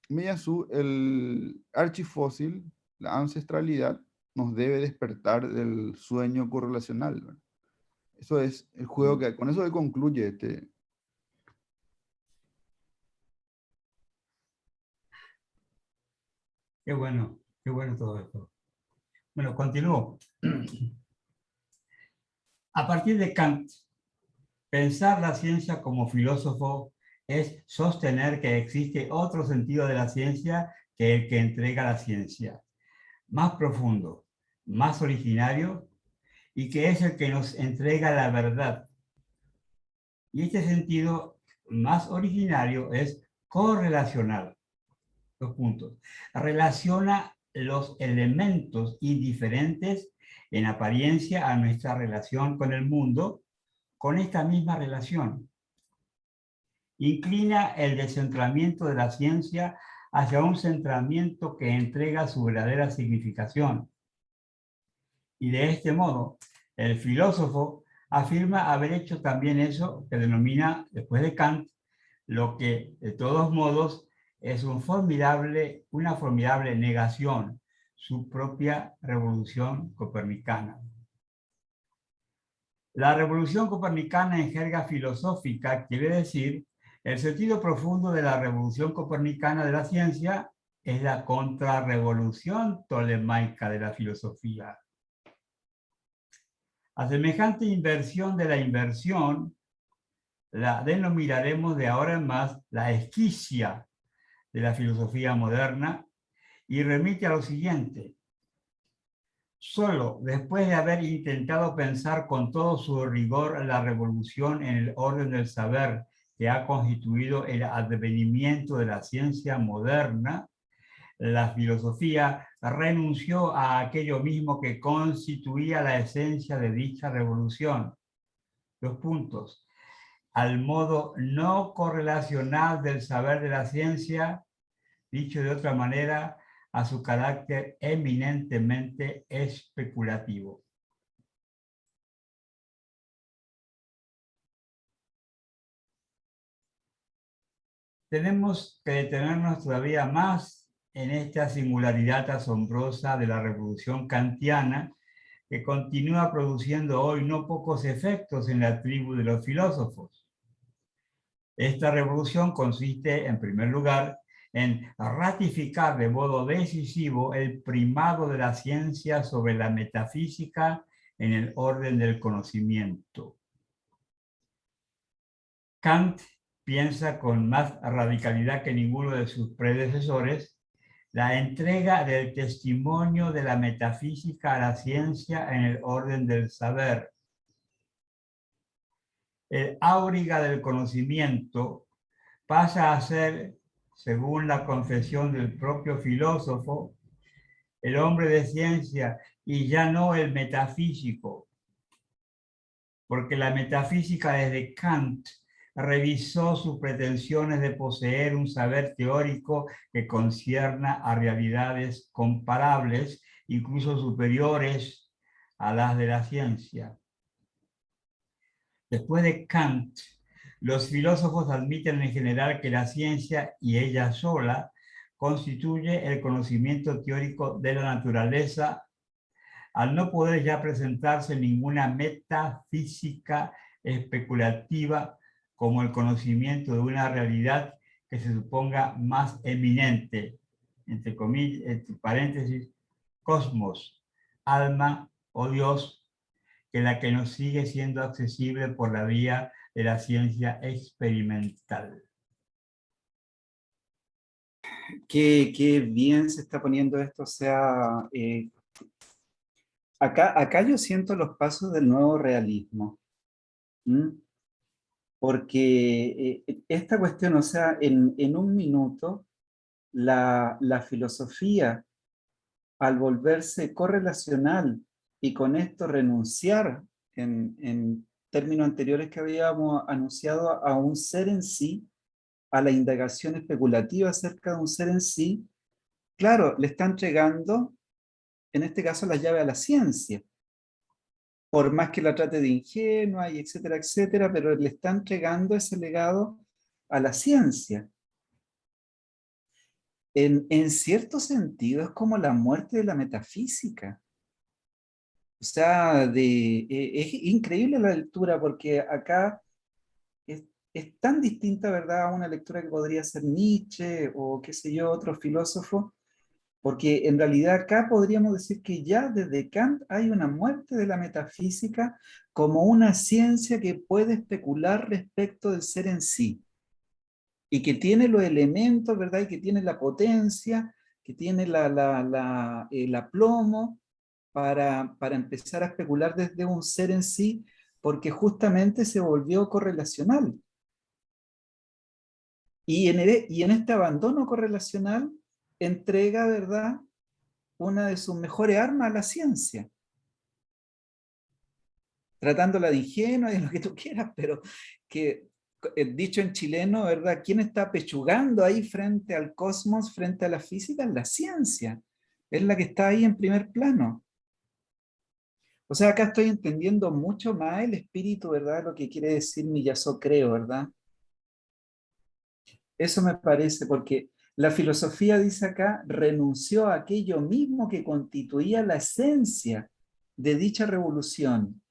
Miyazu, el archifósil, la ancestralidad, nos debe despertar del sueño correlacional, ¿verdad? Eso es el juego que con eso él concluye este. Qué bueno todo esto. Bueno, continúo. A partir de Kant, pensar la ciencia como filósofo es sostener que existe otro sentido de la ciencia que el que entrega la ciencia, más profundo, más originario, y que es el que nos entrega la verdad. Y este sentido más originario es correlacional. Dos puntos. Relaciona los elementos indiferentes en apariencia a nuestra relación con el mundo con esta misma relación. Inclina el descentramiento de la ciencia hacia un centramiento que entrega su verdadera significación. Y de este modo, el filósofo afirma haber hecho también eso que denomina, después de Kant, lo que de todos modos es una formidable negación, su propia revolución copernicana. La revolución copernicana en jerga filosófica quiere decir el sentido profundo de la revolución copernicana de la ciencia es la contrarrevolución tolemaica de la filosofía. A semejante inversión de la inversión, la denominaremos de ahora en más la esquicia de la filosofía moderna y remite a lo siguiente. Solo después de haber intentado pensar con todo su rigor la revolución en el orden del saber que ha constituido el advenimiento de la ciencia moderna, la filosofía renunció a aquello mismo que constituía la esencia de dicha revolución. Dos puntos. Al modo no correlacional del saber de la ciencia, dicho de otra manera, a su carácter eminentemente especulativo. Tenemos que detenernos todavía más en esta singularidad asombrosa de la revolución kantiana, que continúa produciendo hoy no pocos efectos en la tribu de los filósofos. Esta revolución consiste, en primer lugar, en ratificar de modo decisivo el primado de la ciencia sobre la metafísica en el orden del conocimiento. Kant piensa con más radicalidad que ninguno de sus predecesores la entrega del testimonio de la metafísica a la ciencia en el orden del saber. El áuriga del conocimiento pasa a ser, según la confesión del propio filósofo, el hombre de ciencia y ya no el metafísico, porque la metafísica desde Kant revisó sus pretensiones de poseer un saber teórico que concierna a realidades comparables, incluso superiores a las de la ciencia. Después de Kant, los filósofos admiten en general que la ciencia y ella sola constituye el conocimiento teórico de la naturaleza, al no poder ya presentarse ninguna metafísica especulativa como el conocimiento de una realidad que se suponga más eminente, entre comillas, entre paréntesis, cosmos, alma o Dios, que la que nos sigue siendo accesible por la vía de la ciencia experimental. Qué bien se está poniendo esto, o sea, acá yo siento los pasos del nuevo realismo. Porque esta cuestión, o sea, en un minuto, la filosofía, al volverse correlacional y con esto renunciar en términos anteriores que habíamos anunciado a un ser en sí, a la indagación especulativa acerca de un ser en sí, claro, le está entregando, en este caso, la llave a la ciencia. Por más que la trate de ingenua y etcétera, etcétera, pero le está entregando ese legado a la ciencia. En cierto sentido, es como la muerte de la metafísica. O sea, es increíble la lectura, porque acá es tan distinta, ¿verdad?, a una lectura que podría ser Nietzsche o qué sé yo, otro filósofo, porque en realidad acá podríamos decir que ya desde Kant hay una muerte de la metafísica como una ciencia que puede especular respecto del ser en sí, y que tiene los elementos, ¿verdad?, y que tiene la potencia, que tiene el aplomo para empezar a especular desde un ser en sí, porque justamente se volvió correlacional. Y en este abandono correlacional entrega, ¿verdad?, una de sus mejores armas a la ciencia, tratándola de ingenua y de lo que tú quieras, pero que, dicho en chileno, ¿verdad?, ¿quién está pechugando ahí frente al cosmos, frente a la física? Es la ciencia, es la que está ahí en primer plano. O sea, acá estoy entendiendo mucho más el espíritu, ¿verdad?, lo que quiere decir Miyazo, creo, ¿verdad? Eso me parece, porque la filosofía, dice acá, renunció a aquello mismo que constituía la esencia de dicha revolución,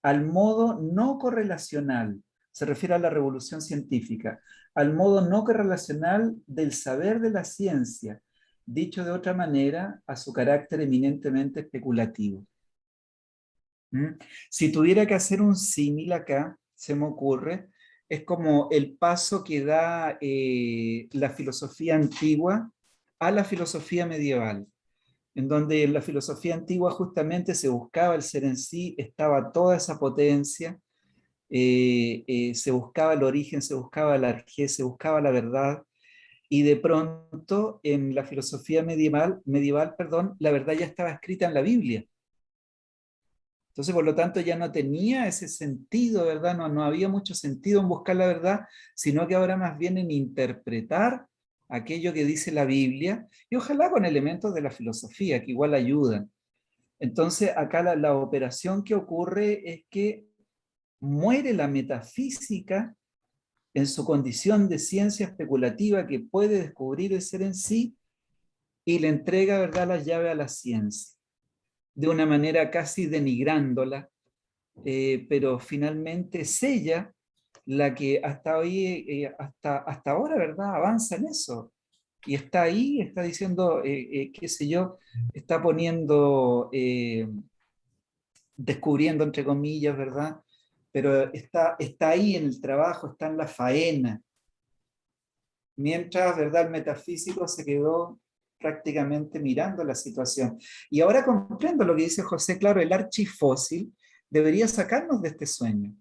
al modo no correlacional, se refiere a la revolución científica, al modo no correlacional del saber de la ciencia, dicho de otra manera, a su carácter eminentemente especulativo. Si tuviera que hacer un símil acá, se me ocurre, es como el paso que da la filosofía antigua a la filosofía medieval, en donde en la filosofía antigua justamente se buscaba el ser en sí, estaba toda esa potencia, se buscaba el origen, se buscaba la arjez, se buscaba la verdad, y de pronto en la filosofía medieval, perdón, la verdad ya estaba escrita en la Biblia. Entonces, por lo tanto, ya no tenía ese sentido, ¿verdad? No había mucho sentido en buscar la verdad, sino que ahora más bien en interpretar aquello que dice la Biblia, y ojalá con elementos de la filosofía, que igual ayudan. Entonces, acá la operación que ocurre es que muere la metafísica en su condición de ciencia especulativa que puede descubrir el ser en sí, y le entrega, ¿verdad?, la llave a la ciencia, de una manera casi denigrándola, pero finalmente es ella la que hasta hoy, hasta ahora, ¿verdad?, avanza en eso. Y está ahí, está diciendo, qué sé yo, está poniendo, descubriendo, entre comillas, ¿verdad? Pero está ahí en el trabajo, está en la faena. Mientras, ¿verdad?, el metafísico se quedó prácticamente mirando la situación. Y ahora comprendo lo que dice José, claro, el archifósil debería sacarnos de este sueño.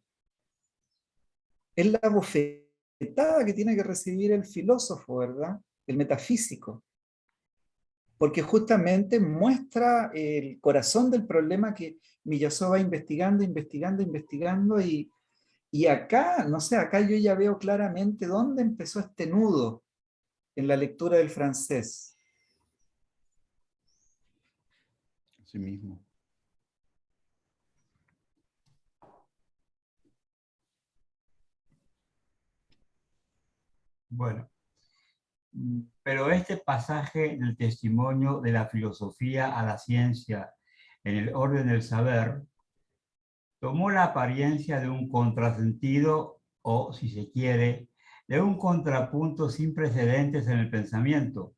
Es la bofetada que tiene que recibir el filósofo, ¿verdad? El metafísico. Porque justamente muestra el corazón del problema que Miyazo va investigando, y acá, no sé, acá yo ya veo claramente dónde empezó este nudo en la lectura del francés. Así mismo. Bueno, pero este pasaje del testimonio de la filosofía a la ciencia en el orden del saber tomó la apariencia de un contrasentido o, si se quiere, de un contrapunto sin precedentes en el pensamiento.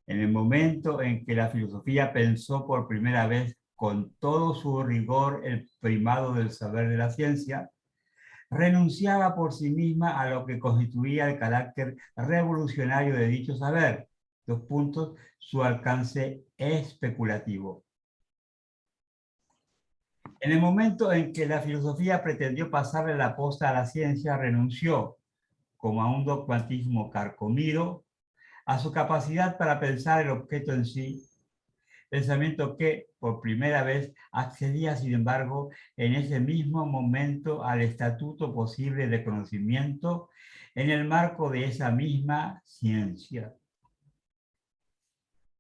En el momento en que la filosofía pensó por primera vez con todo su rigor el primado del saber de la ciencia, renunciaba por sí misma a lo que constituía el carácter revolucionario de dicho saber. Dos puntos, su alcance especulativo. En el momento en que la filosofía pretendió pasarle la posta a la ciencia, renunció, como a un dogmatismo carcomido, a su capacidad para pensar el objeto en sí, pensamiento que por primera vez accedía, sin embargo, en ese mismo momento al estatuto posible de conocimiento en el marco de esa misma ciencia.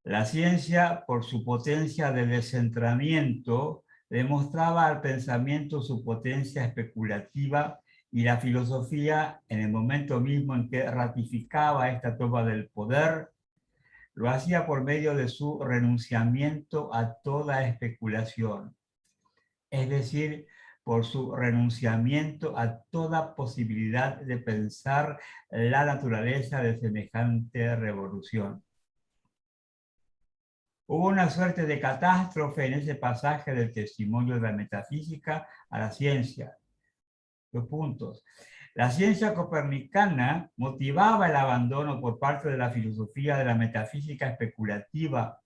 La ciencia, por su potencia de descentramiento, demostraba al pensamiento su potencia especulativa, y la filosofía, en el momento mismo en que ratificaba esta toma del poder, lo hacía por medio de su renunciamiento a toda especulación, es decir, por su renunciamiento a toda posibilidad de pensar la naturaleza de semejante revolución. Hubo una suerte de catástrofe en ese pasaje del testimonio de la metafísica a la ciencia. Dos puntos. La ciencia copernicana motivaba el abandono por parte de la filosofía de la metafísica especulativa,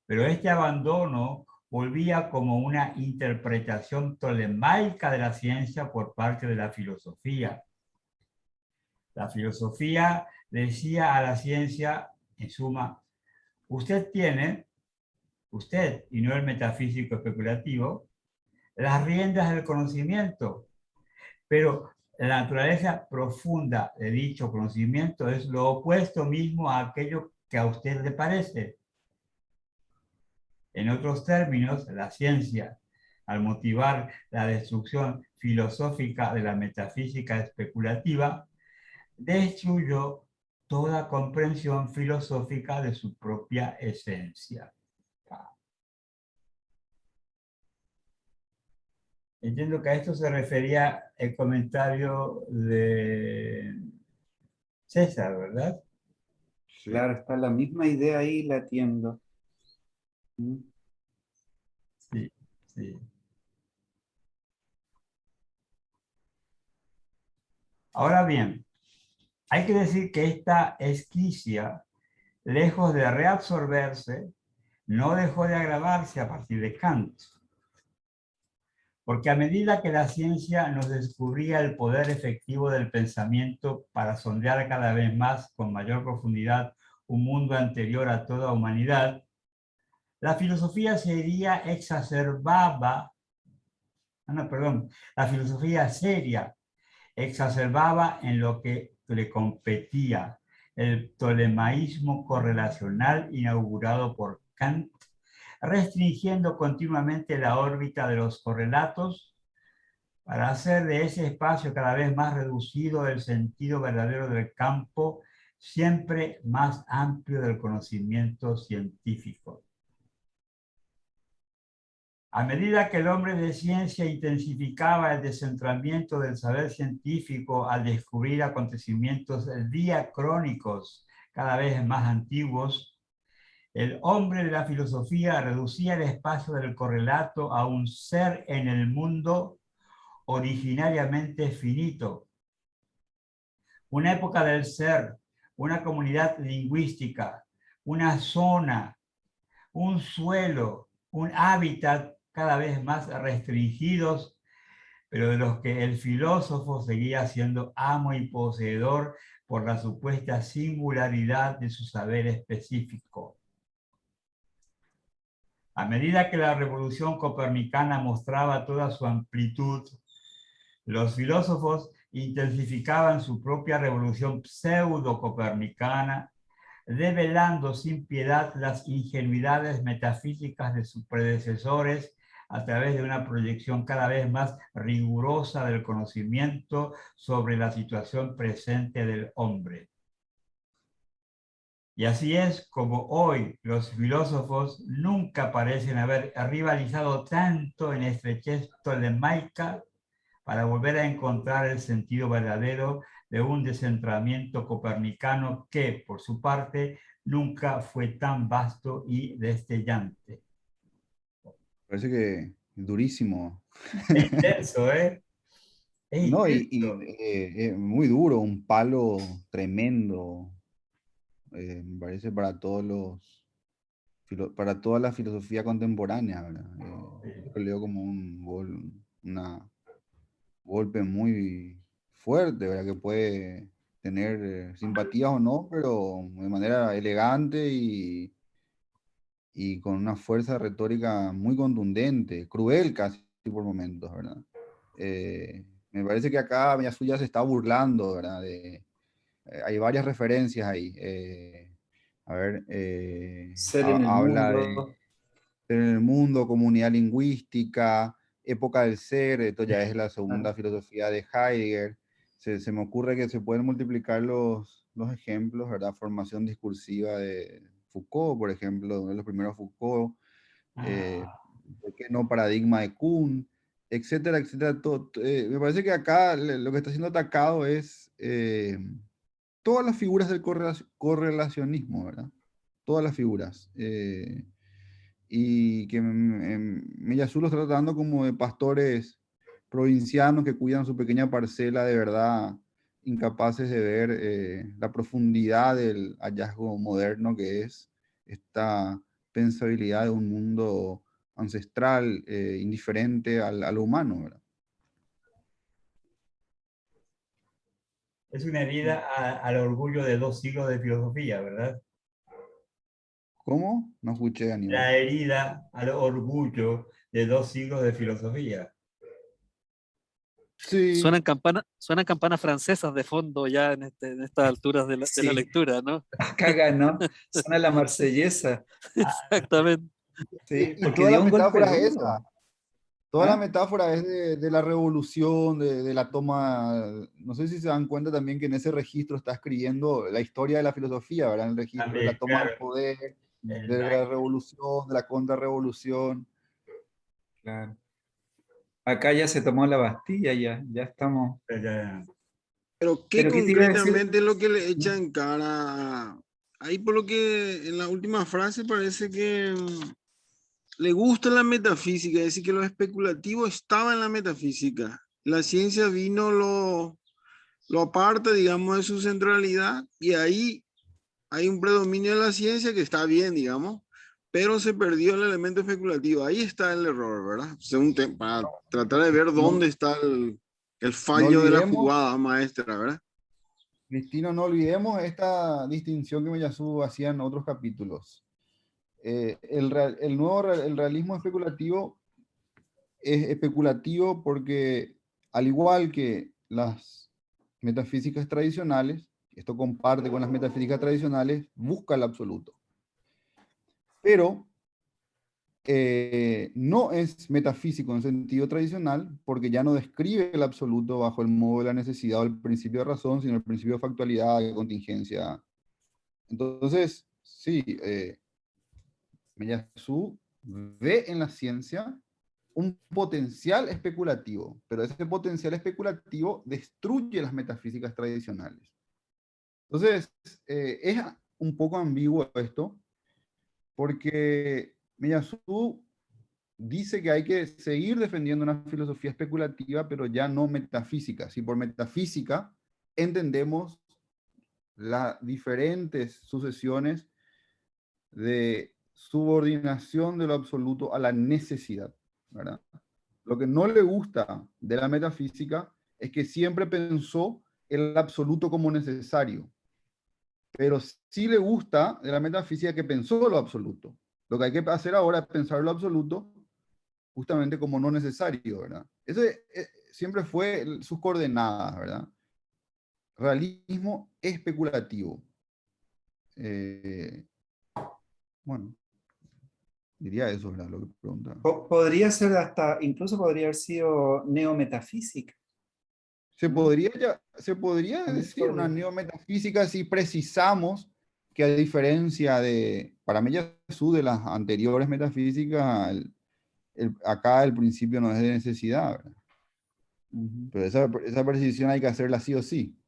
pero este abandono volvía como una interpretación tolemaica de la ciencia por parte de la filosofía. La filosofía decía a la ciencia, en suma, usted, y no el metafísico especulativo, las riendas del conocimiento, pero la naturaleza profunda de dicho conocimiento es lo opuesto mismo a aquello que a usted le parece. En otros términos, la ciencia, al motivar la destrucción filosófica de la metafísica especulativa, destruyó toda comprensión filosófica de su propia esencia. Entiendo que a esto se refería el comentario de César, ¿verdad? Sí. Claro, está la misma idea ahí latiendo. Sí, sí. Ahora bien, hay que decir que esta esquicia, lejos de reabsorberse, no dejó de agravarse a partir de Kant. Porque a medida que la ciencia nos descubría el poder efectivo del pensamiento para sondear cada vez más con mayor profundidad un mundo anterior a toda humanidad, la filosofía seria exacerbaba en lo que le competía, el ptolemaísmo correlacional inaugurado por Kant, restringiendo continuamente la órbita de los correlatos para hacer de ese espacio cada vez más reducido el sentido verdadero del campo, siempre más amplio del conocimiento científico. A medida que el hombre de ciencia intensificaba el descentramiento del saber científico al descubrir acontecimientos diacrónicos cada vez más antiguos, el hombre de la filosofía reducía el espacio del correlato a un ser en el mundo originariamente finito. Una época del ser, una comunidad lingüística, una zona, un suelo, un hábitat cada vez más restringidos, pero de los que el filósofo seguía siendo amo y poseedor por la supuesta singularidad de su saber específico. A medida que la revolución copernicana mostraba toda su amplitud, los filósofos intensificaban su propia revolución pseudo-copernicana, develando sin piedad las ingenuidades metafísicas de sus predecesores a través de una proyección cada vez más rigurosa del conocimiento sobre la situación presente del hombre. Y así es como hoy los filósofos nunca parecen haber rivalizado tanto en estrechez tolemaica para volver a encontrar el sentido verdadero de un descentramiento copernicano que, por su parte, nunca fue tan vasto y destellante. Parece que es durísimo. Es intenso, ¿eh? Es No, intenso. es muy duro, un palo tremendo, me parece para para toda la filosofía contemporánea, ¿verdad? Yo lo leo como una golpe muy fuerte, ¿verdad? Que puede tener simpatías o no, pero de manera elegante y con una fuerza retórica muy contundente, cruel casi por momentos, ¿verdad? Me parece que acá Miyasuya se está burlando, ¿verdad? Hay varias referencias ahí. A ver, Ser en el habla de mundo. ser en el mundo, comunidad lingüística, época del ser, esto ya es la segunda Claro. filosofía de Heidegger. Se me ocurre que se pueden multiplicar los ejemplos, ¿verdad? Formación discursiva de Foucault, por ejemplo, uno de los primeros Foucault, ¿por qué no paradigma de Kuhn, etcétera, etcétera. Me parece que acá lo que está siendo atacado es todas las figuras del correlacionismo, ¿verdad? Todas las figuras. Y que Miyazu los está tratando como de pastores provincianos que cuidan su pequeña parcela, de verdad incapaces de ver la profundidad del hallazgo moderno que es esta pensabilidad de un mundo ancestral, indiferente a lo humano, ¿verdad? Es una herida al orgullo de 2 siglos de filosofía, ¿verdad? ¿Cómo? No escuché, Aníbal. La herida al orgullo de 2 siglos de filosofía. Sí, Suenan campanas francesas de fondo ya en estas alturas de la Sí, lectura, ¿no? acá ganó. Suena la marsellesa. Exactamente. Sí, y porque toda la dio un golpe metáfora es duro. esa. Toda la ¿Ah? metáfora es de la revolución, de la toma. No sé si se dan cuenta también que en ese registro está escribiendo la historia de la filosofía, ¿verdad? En el registro de También, la toma claro, del poder, el, de la revolución, de la contrarrevolución. Claro. Acá ya se tomó la Bastilla, ya estamos. Pero ¿qué Pero ¿qué te iba a decir? concretamente es lo que le echa en cara? Ahí por lo que en la última frase parece que le gusta la metafísica, es decir, que lo especulativo estaba en la metafísica. La ciencia vino, lo aparta, digamos, de su centralidad y ahí hay un predominio de la ciencia que está bien, digamos, pero se perdió el elemento especulativo. Ahí está el error, ¿verdad? Para tratar de ver No, dónde está el no fallo de la olvidemos, jugada maestra, ¿verdad? Cristino, no olvidemos esta distinción que Miyazu hacía en otros capítulos. El realismo especulativo es especulativo porque, al igual que las metafísicas tradicionales, esto comparte con las metafísicas tradicionales, busca el absoluto. Pero no es metafísico en sentido tradicional, porque ya no describe el absoluto bajo el modo de la necesidad o el principio de razón, sino el principio de factualidad, de contingencia. Entonces, sí, Meyasu ve en la ciencia un potencial especulativo, pero ese potencial especulativo destruye las metafísicas tradicionales. Entonces, es un poco ambiguo esto, porque Meyasu dice que hay que seguir defendiendo una filosofía especulativa, pero ya no metafísica. Si por metafísica entendemos las diferentes sucesiones de subordinación de lo absoluto a la necesidad, ¿verdad? Lo que no le gusta de la metafísica es que siempre pensó el absoluto como necesario, pero sí le gusta de la metafísica que pensó lo absoluto. Lo que hay que hacer ahora es pensar lo absoluto justamente como no necesario, ¿verdad? Ese siempre fue sus coordenadas, ¿verdad? Realismo especulativo. Bueno, diría eso, ¿verdad? Lo que preguntaba. Podría ser hasta, incluso podría haber sido neometafísica. Se podría También decir una podría. neometafísica si precisamos que a diferencia de, para mí Jesús, de las anteriores metafísicas, acá el principio no es de necesidad, ¿verdad? Pero esa precisión hay que hacerla sí o sí.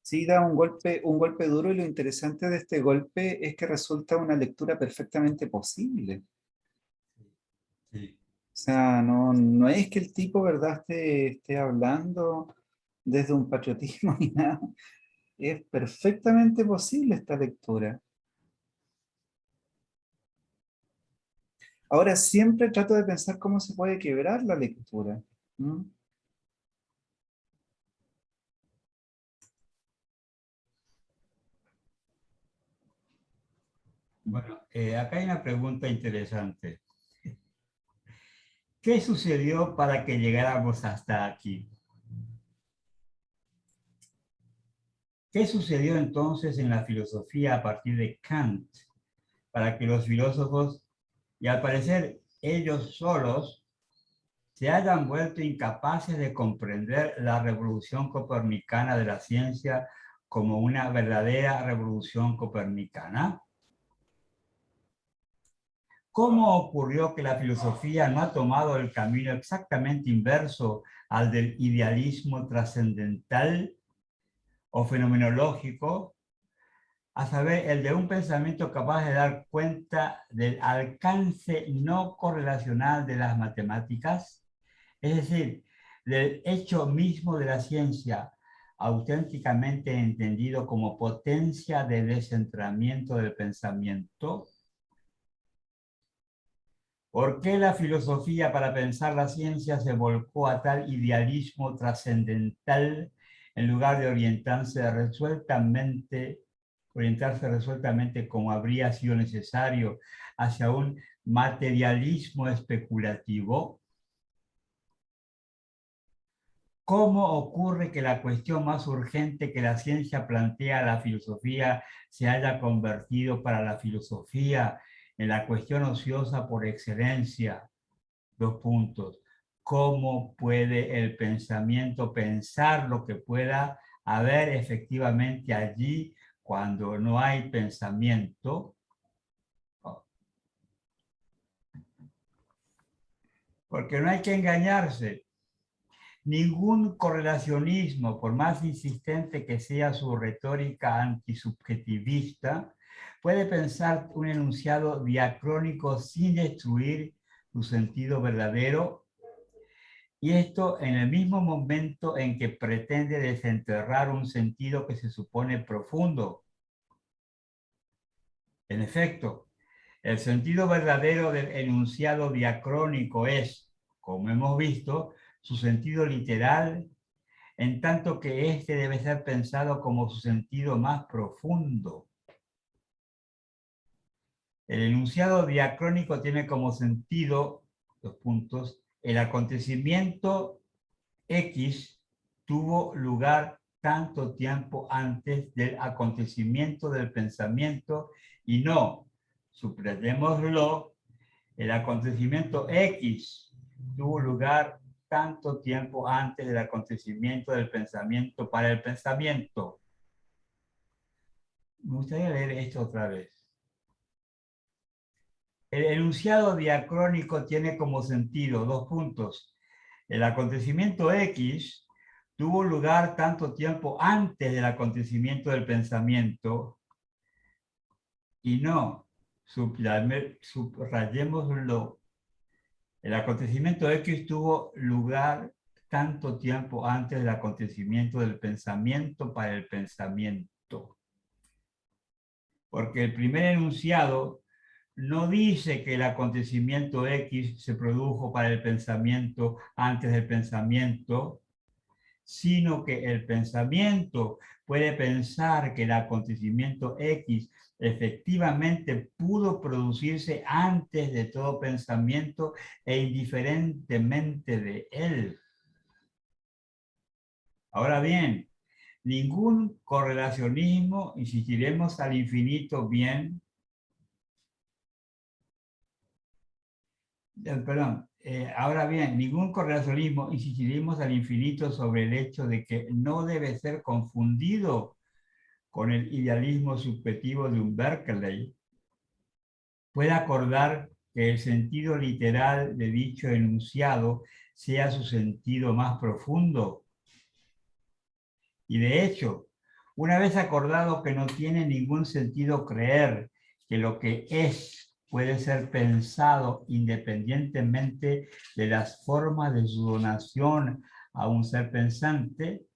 Sí, da un golpe duro, y lo interesante de este golpe es que resulta una lectura perfectamente posible. Sí. O sea, no es que el tipo, ¿verdad?, esté hablando desde un patriotismo ni nada. Es perfectamente posible esta lectura. Ahora siempre trato de pensar cómo se puede quebrar la lectura. ¿Mm? Bueno, acá hay una pregunta interesante. ¿Qué sucedió para que llegáramos hasta aquí? ¿Qué sucedió entonces en la filosofía a partir de Kant para que los filósofos, y al parecer ellos solos, se hayan vuelto incapaces de comprender la revolución copernicana de la ciencia como una verdadera revolución copernicana? ¿Cómo ocurrió que la filosofía no ha tomado el camino exactamente inverso al del idealismo trascendental o fenomenológico, a saber, el de un pensamiento capaz de dar cuenta del alcance no correlacional de las matemáticas? Es decir, del hecho mismo de la ciencia, auténticamente entendido como potencia de descentramiento del pensamiento. ¿Por qué la filosofía para pensar la ciencia se volcó a tal idealismo trascendental en lugar de orientarse resueltamente como habría sido necesario hacia un materialismo especulativo? ¿Cómo ocurre que la cuestión más urgente que la ciencia plantea a la filosofía se haya convertido para la filosofía en la cuestión ociosa por excelencia? Dos puntos. ¿Cómo puede el pensamiento pensar lo que pueda haber efectivamente allí cuando no hay pensamiento? Porque no hay que engañarse. Ningún correlacionismo, por más insistente que sea su retórica antisubjetivista, puede pensar un enunciado diacrónico sin destruir su sentido verdadero, y esto en el mismo momento en que pretende desenterrar un sentido que se supone profundo. En efecto, el sentido verdadero del enunciado diacrónico es, como hemos visto, su sentido literal, en tanto que éste debe ser pensado como su sentido más profundo. El enunciado diacrónico tiene como sentido, dos puntos, el acontecimiento X tuvo lugar tanto tiempo antes del acontecimiento del pensamiento y no, subrayémoslo, el acontecimiento X tuvo lugar tanto tiempo antes del acontecimiento del pensamiento para el pensamiento. Me gustaría leer esto otra vez. El enunciado diacrónico tiene como sentido dos puntos. El acontecimiento X tuvo lugar tanto tiempo antes del acontecimiento del pensamiento y no, subrayémoslo, el acontecimiento X tuvo lugar tanto tiempo antes del acontecimiento del pensamiento para el pensamiento. Porque el primer enunciado no dice que el acontecimiento X se produjo para el pensamiento antes del pensamiento, sino que el pensamiento puede pensar que el acontecimiento X efectivamente pudo producirse antes de todo pensamiento e indiferentemente de él. Ahora bien, ningún correlacionismo, insistiremos al infinito bien, ahora bien, ningún correlacionismo, insistiremos al infinito sobre el hecho de que no debe ser confundido con el idealismo subjetivo de un Berkeley, puede acordar que el sentido literal de dicho enunciado sea su sentido más profundo. Y de hecho, una vez acordado que no tiene ningún sentido creer que lo que es puede ser pensado independientemente de las formas de su donación a un ser pensante,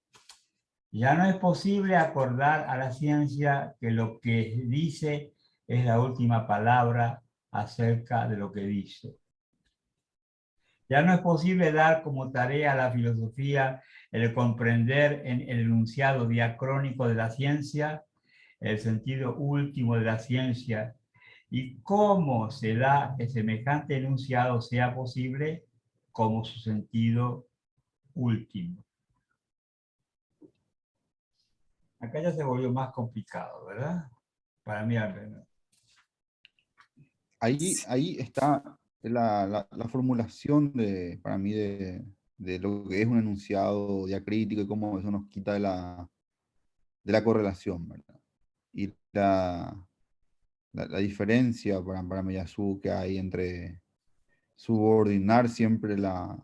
ya no es posible acordar a la ciencia que lo que dice es la última palabra acerca de lo que dice. Ya no es posible dar como tarea a la filosofía el comprender en el enunciado diacrónico de la ciencia el sentido último de la ciencia y cómo se da que semejante enunciado sea posible como su sentido último. Acá ya se volvió más complicado, ¿verdad? Para mí al menos. Ahí está la formulación para mí de lo que es un enunciado diacrítico y cómo eso nos quita de la correlación, ¿verdad? Y la diferencia para Miyazu que hay entre subordinar siempre la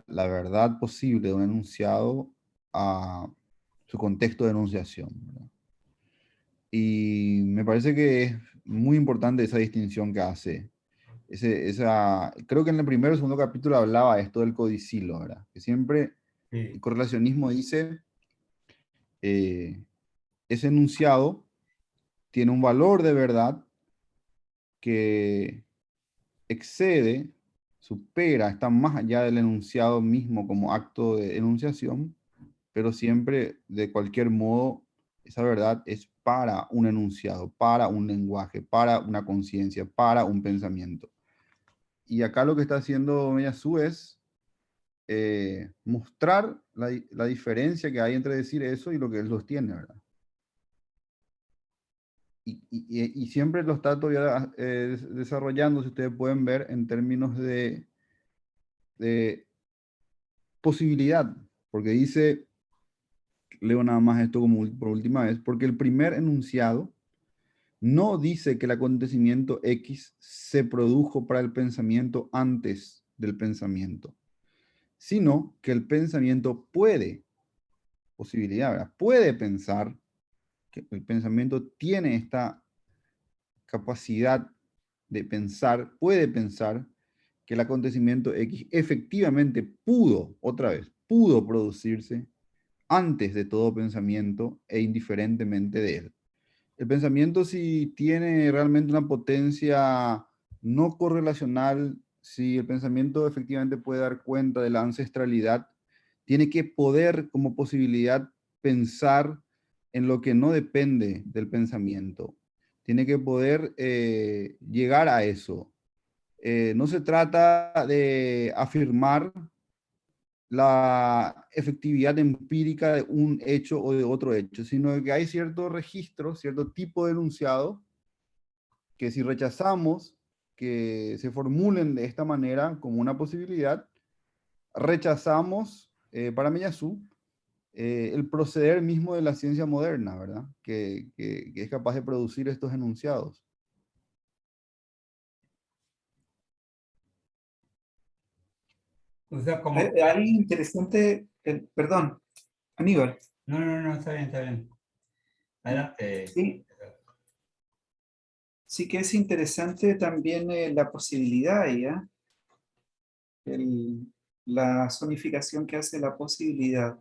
verdad posible de un enunciado a su contexto de enunciación, ¿verdad? Y me parece que es muy importante esa distinción que hace. Creo que en el primero o segundo capítulo hablaba esto del codicilo, ¿verdad? Que siempre el Sí, correlacionismo dice, ese enunciado tiene un valor de verdad que excede, supera, está más allá del enunciado mismo como acto de enunciación, pero siempre, de cualquier modo, esa verdad es para un enunciado, para un lenguaje, para una conciencia, para un pensamiento. Y acá lo que está haciendo Miyazu es mostrar la diferencia que hay entre decir eso y lo que él sostiene, ¿verdad? Y siempre lo está todavía desarrollando, si ustedes pueden ver, en términos de posibilidad, porque dice, leo nada más esto como por última vez, porque el primer enunciado no dice que el acontecimiento X se produjo para el pensamiento antes del pensamiento, sino que el pensamiento puede, posibilidad, ¿verdad? Puede pensar, que el pensamiento tiene esta capacidad de pensar, puede pensar que el acontecimiento X efectivamente pudo, otra vez, pudo producirse antes de todo pensamiento e indiferentemente de él. El pensamiento, si tiene realmente una potencia no correlacional, si el pensamiento efectivamente puede dar cuenta de la ancestralidad, tiene que poder como posibilidad pensar en lo que no depende del pensamiento. Tiene que poder llegar a eso. no se trata de afirmar la efectividad empírica de un hecho o de otro hecho, sino que hay cierto registro, cierto tipo de enunciado, que si rechazamos que se formulen de esta manera como una posibilidad, rechazamos para Meillassoux el proceder mismo de la ciencia moderna, ¿verdad? Que es capaz de producir estos enunciados. O sea, como... Ahí interesante, perdón, Aníbal. No, está bien, está bien. Adelante. Sí, sí que es interesante también la posibilidad, ¿ya? La zonificación que hace la posibilidad.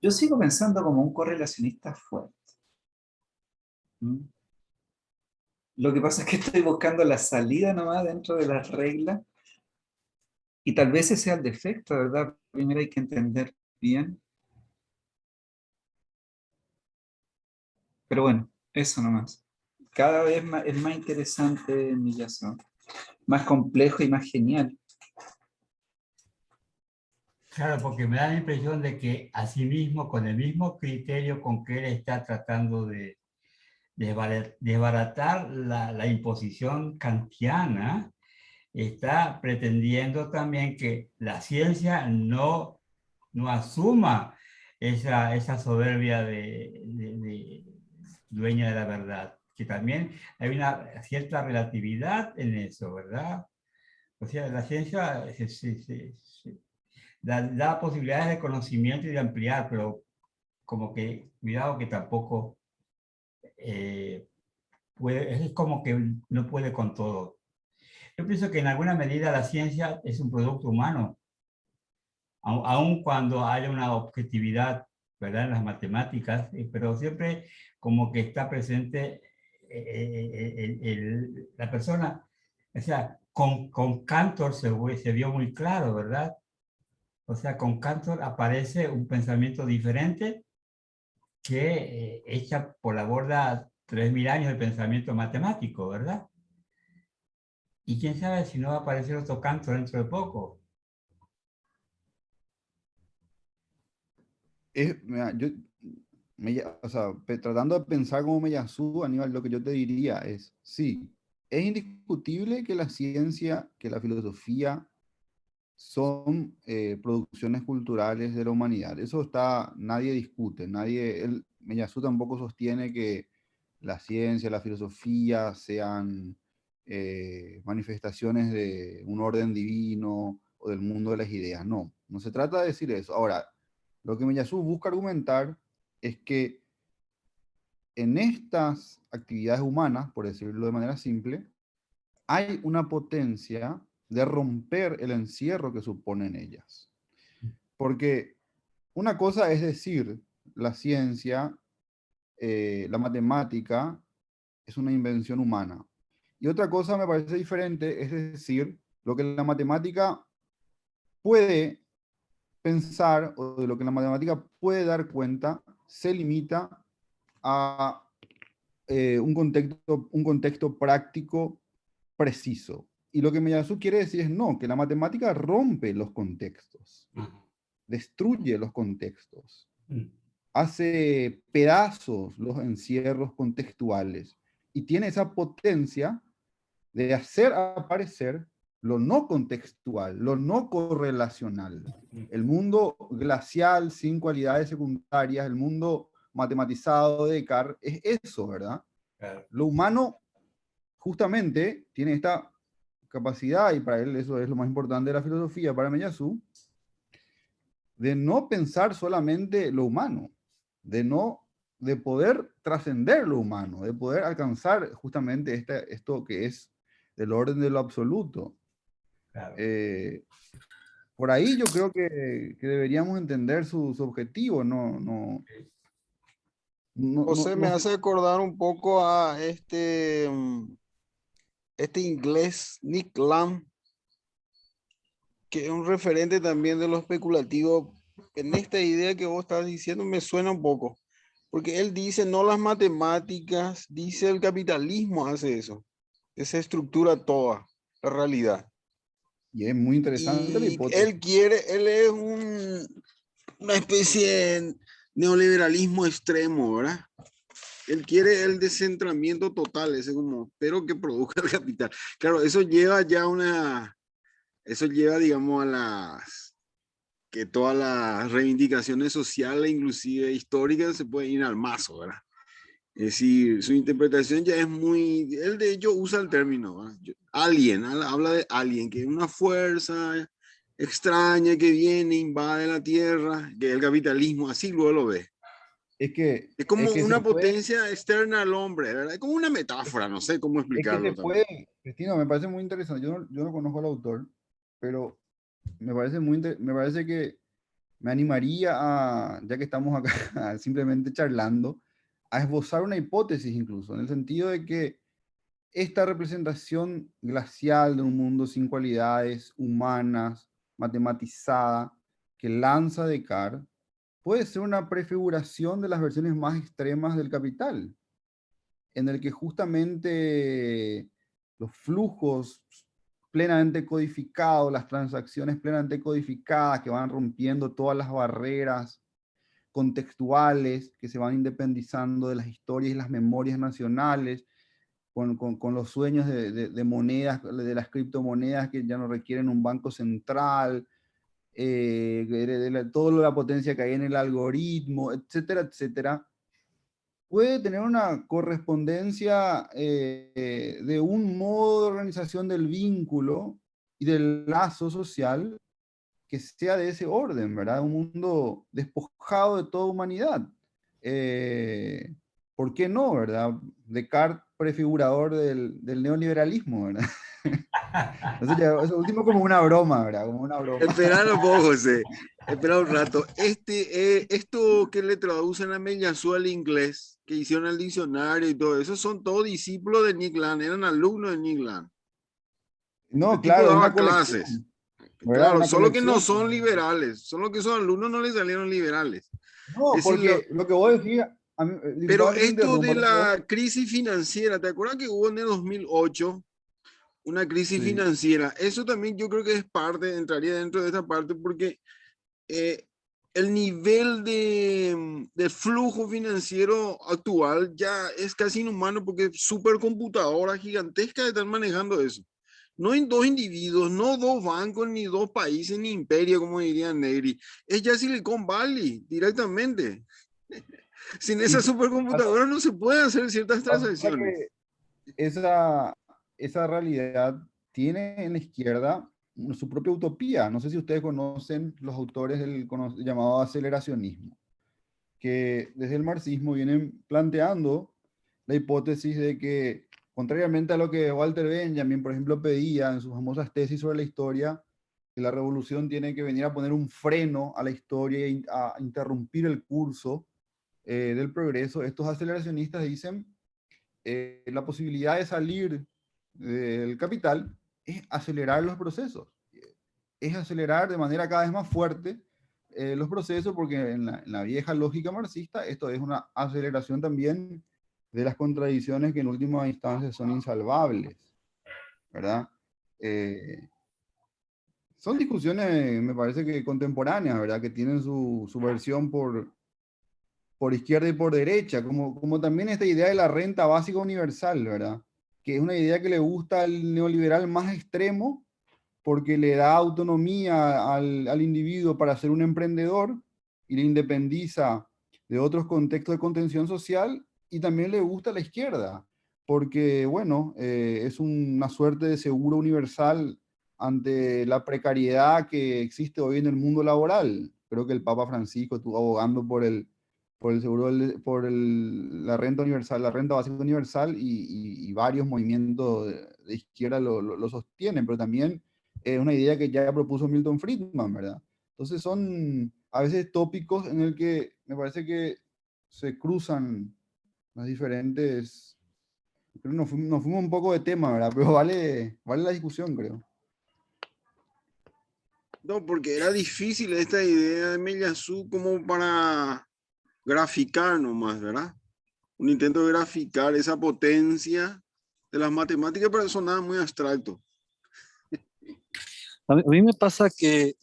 Yo sigo pensando como un correlacionista fuerte. ¿Mm? Lo que pasa es que estoy buscando la salida nomás dentro de las reglas y tal vez ese sea el defecto, ¿verdad? Primero hay que entender bien. Pero bueno, eso nomás. Cada vez más, es más interesante Miyazo, más complejo y más genial. Claro, porque me da la impresión de que asimismo, con el mismo criterio con que él está tratando de desbaratar la imposición kantiana, está pretendiendo también que la ciencia no asuma esa soberbia de dueña de la verdad, que también hay una cierta relatividad en eso, ¿verdad? O sea, la ciencia da posibilidades de conocimiento y de ampliar, pero como que, cuidado que tampoco es como que no puede con todo. Yo pienso que en alguna medida la ciencia es un producto humano, aun cuando haya una objetividad, ¿verdad?, en las matemáticas, pero siempre como que está presente la persona. O sea, con Cantor se vio muy claro, ¿verdad? O sea, con Cantor aparece un pensamiento diferente que echa por la borda 3000 años de pensamiento matemático, ¿verdad? Y quién sabe si no va a aparecer otro Cantor dentro de poco. Mira, o sea, tratando de pensar como Meillassoux, Aníbal, lo que yo te diría es, sí, es indiscutible que la ciencia, que la filosofía son producciones culturales de la humanidad. Eso está, nadie discute, Meillassoux tampoco sostiene que la ciencia, la filosofía sean manifestaciones de un orden divino o del mundo de las ideas. No, no se trata de decir eso. Ahora, lo que Meillassoux busca argumentar es que en estas actividades humanas, por decirlo de manera simple, hay una potencia de romper el encierro que suponen ellas. Porque una cosa es decir, la ciencia, la matemática, es una invención humana. Y otra cosa me parece diferente es decir, lo que la matemática puede pensar o de lo que la matemática puede dar cuenta se limita a un contexto práctico preciso. Y lo que Meillassoux quiere decir es no, que la matemática rompe los contextos, destruye los contextos, hace pedazos los encierros contextuales y tiene esa potencia de hacer aparecer lo no contextual, lo no correlacional. El mundo glacial sin cualidades secundarias, el mundo matematizado de Descartes, es eso, ¿verdad? Claro. Lo humano justamente tiene esta capacidad, y para él eso es lo más importante de la filosofía, para Meillassoux, de no pensar solamente lo humano, de poder trascender lo humano, de poder alcanzar justamente esto que es del orden de lo absoluto. Claro. Por ahí yo creo que deberíamos entender su objetivo, José me no hace acordar un poco a este inglés Nick Lamb, que es un referente también de lo especulativo. En esta idea que vos estás diciendo me suena un poco. Porque él dice, no las matemáticas, dice el capitalismo hace eso. Se estructura toda la realidad. Y es muy interesante la Y hipótesis. él es una especie de neoliberalismo extremo, ¿verdad? Él quiere el descentramiento total, ese como, pero que produzca el capital. Claro, eso lleva, digamos, que todas las reivindicaciones sociales, inclusive históricas, se pueden ir al mazo, ¿verdad? Es decir, su interpretación ya es muy, él de hecho usa el término, ¿verdad? Alien, habla de alien, que es una fuerza extraña que viene, invade la Tierra, que el capitalismo, así luego lo ve. Es como Es que se una puede, potencia externa al hombre, ¿verdad? Es como una metáfora, no sé cómo es que se explicarlo también. puede, Cristina, me parece muy interesante. Yo no conozco al autor, pero me parece que me animaría a, ya que estamos acá simplemente charlando, a esbozar una hipótesis incluso, en el sentido de que esta representación glacial de un mundo sin cualidades humanas, matematizada, que lanza Descartes, puede ser una prefiguración de las versiones más extremas del capital, en el que justamente los flujos plenamente codificados, las transacciones plenamente codificadas que van rompiendo todas las barreras contextuales, que se van independizando de las historias y las memorias nacionales, con los sueños de monedas, de las criptomonedas que ya no requieren un banco central, toda la potencia que hay en el algoritmo, etcétera, etcétera, puede tener una correspondencia de un modo de organización del vínculo y del lazo social que sea de ese orden, ¿verdad? Un mundo despojado de toda humanidad. Eh, ¿Por qué no, verdad? Descartes, prefigurador del neoliberalismo, ¿verdad? Entonces, ya, eso último como una broma, ¿verdad? Como una broma. Espera un poco, José. Espera un rato. Esto que le traducen a Meñazú al inglés, que hicieron el diccionario y todo eso, son todos discípulos de Nick Land, eran alumnos de Nick Land. No, El tipo claro, es una daba clases. colección, ¿verdad? Claro, Una solo que no colección. son liberales, solo que son alumnos no les salieron liberales. No, Es decir, porque lo que vos decías, pero disculpame que te esto de interrumpa, lo que vos, la crisis financiera, ¿te acuerdas que hubo en el 2008 una crisis sí. financiera? Eso también yo creo que es parte, entraría dentro de esta parte porque eh, el nivel de flujo financiero actual ya es casi inhumano porque supercomputadoras gigantescas están manejando eso. No en dos individuos, no dos bancos, ni dos países, ni imperio, como diría Negri. Es ya Silicon Valley, directamente. Sin Y esa supercomputadora no se pueden hacer ciertas pasa transacciones. que esa realidad tiene en la izquierda su propia utopía. No sé si ustedes conocen los autores del llamado aceleracionismo, que desde el marxismo vienen planteando la hipótesis de que, contrariamente a lo que Walter Benjamin, por ejemplo, pedía en sus famosas tesis sobre la historia, que la revolución tiene que venir a poner un freno a la historia y a interrumpir el curso del progreso, estos aceleracionistas dicen la posibilidad de salir del capital es acelerar los procesos, es acelerar de manera cada vez más fuerte los procesos, porque en la vieja lógica marxista esto es una aceleración también de las contradicciones que en última instancia son insalvables, ¿verdad? Eh, Son discusiones, me parece que contemporáneas, ¿verdad? Que tienen su versión por izquierda y por derecha, como también esta idea de la renta básica universal, ¿verdad? Que es una idea que le gusta al neoliberal más extremo porque le da autonomía al individuo para ser un emprendedor y le independiza de otros contextos de contención social, y también le gusta a la izquierda, porque, bueno, es una suerte de seguro universal ante la precariedad que existe hoy en el mundo laboral. Creo que el Papa Francisco estuvo abogando por el seguro, la renta universal, la renta básica universal, y varios movimientos de izquierda lo sostienen, pero también es una idea que ya propuso Milton Friedman, ¿verdad? Entonces son a veces tópicos en el que me parece que se cruzan las diferentes... Creo que nos fuimos un poco de tema, ¿verdad? Pero vale la discusión, creo. No, porque era difícil esta idea de Meñazú como para graficar nomás, ¿verdad? Un intento de graficar esa potencia de las matemáticas, pero eso nada muy abstracto. A mí me pasa que,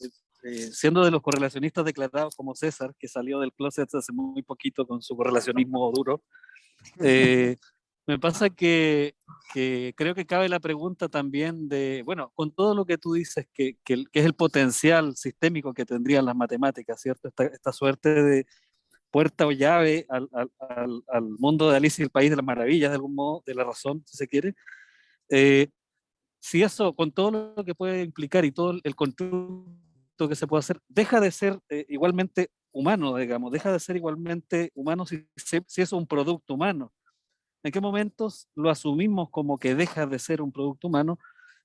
siendo de los correlacionistas declarados como César, que salió del closet hace muy poquito con su correlacionismo duro, me pasa que creo que cabe la pregunta también de, bueno, con todo lo que tú dices, que es el potencial sistémico que tendrían las matemáticas, ¿cierto? Esta suerte de puerta o llave al mundo de Alicia y el País de las Maravillas, de algún modo, de la razón, si se quiere. Si eso, con todo lo que puede implicar y todo el constructo que se puede hacer, deja de ser igualmente humano, digamos, deja de ser igualmente humano si es un producto humano. ¿En qué momentos lo asumimos como que deja de ser un producto humano?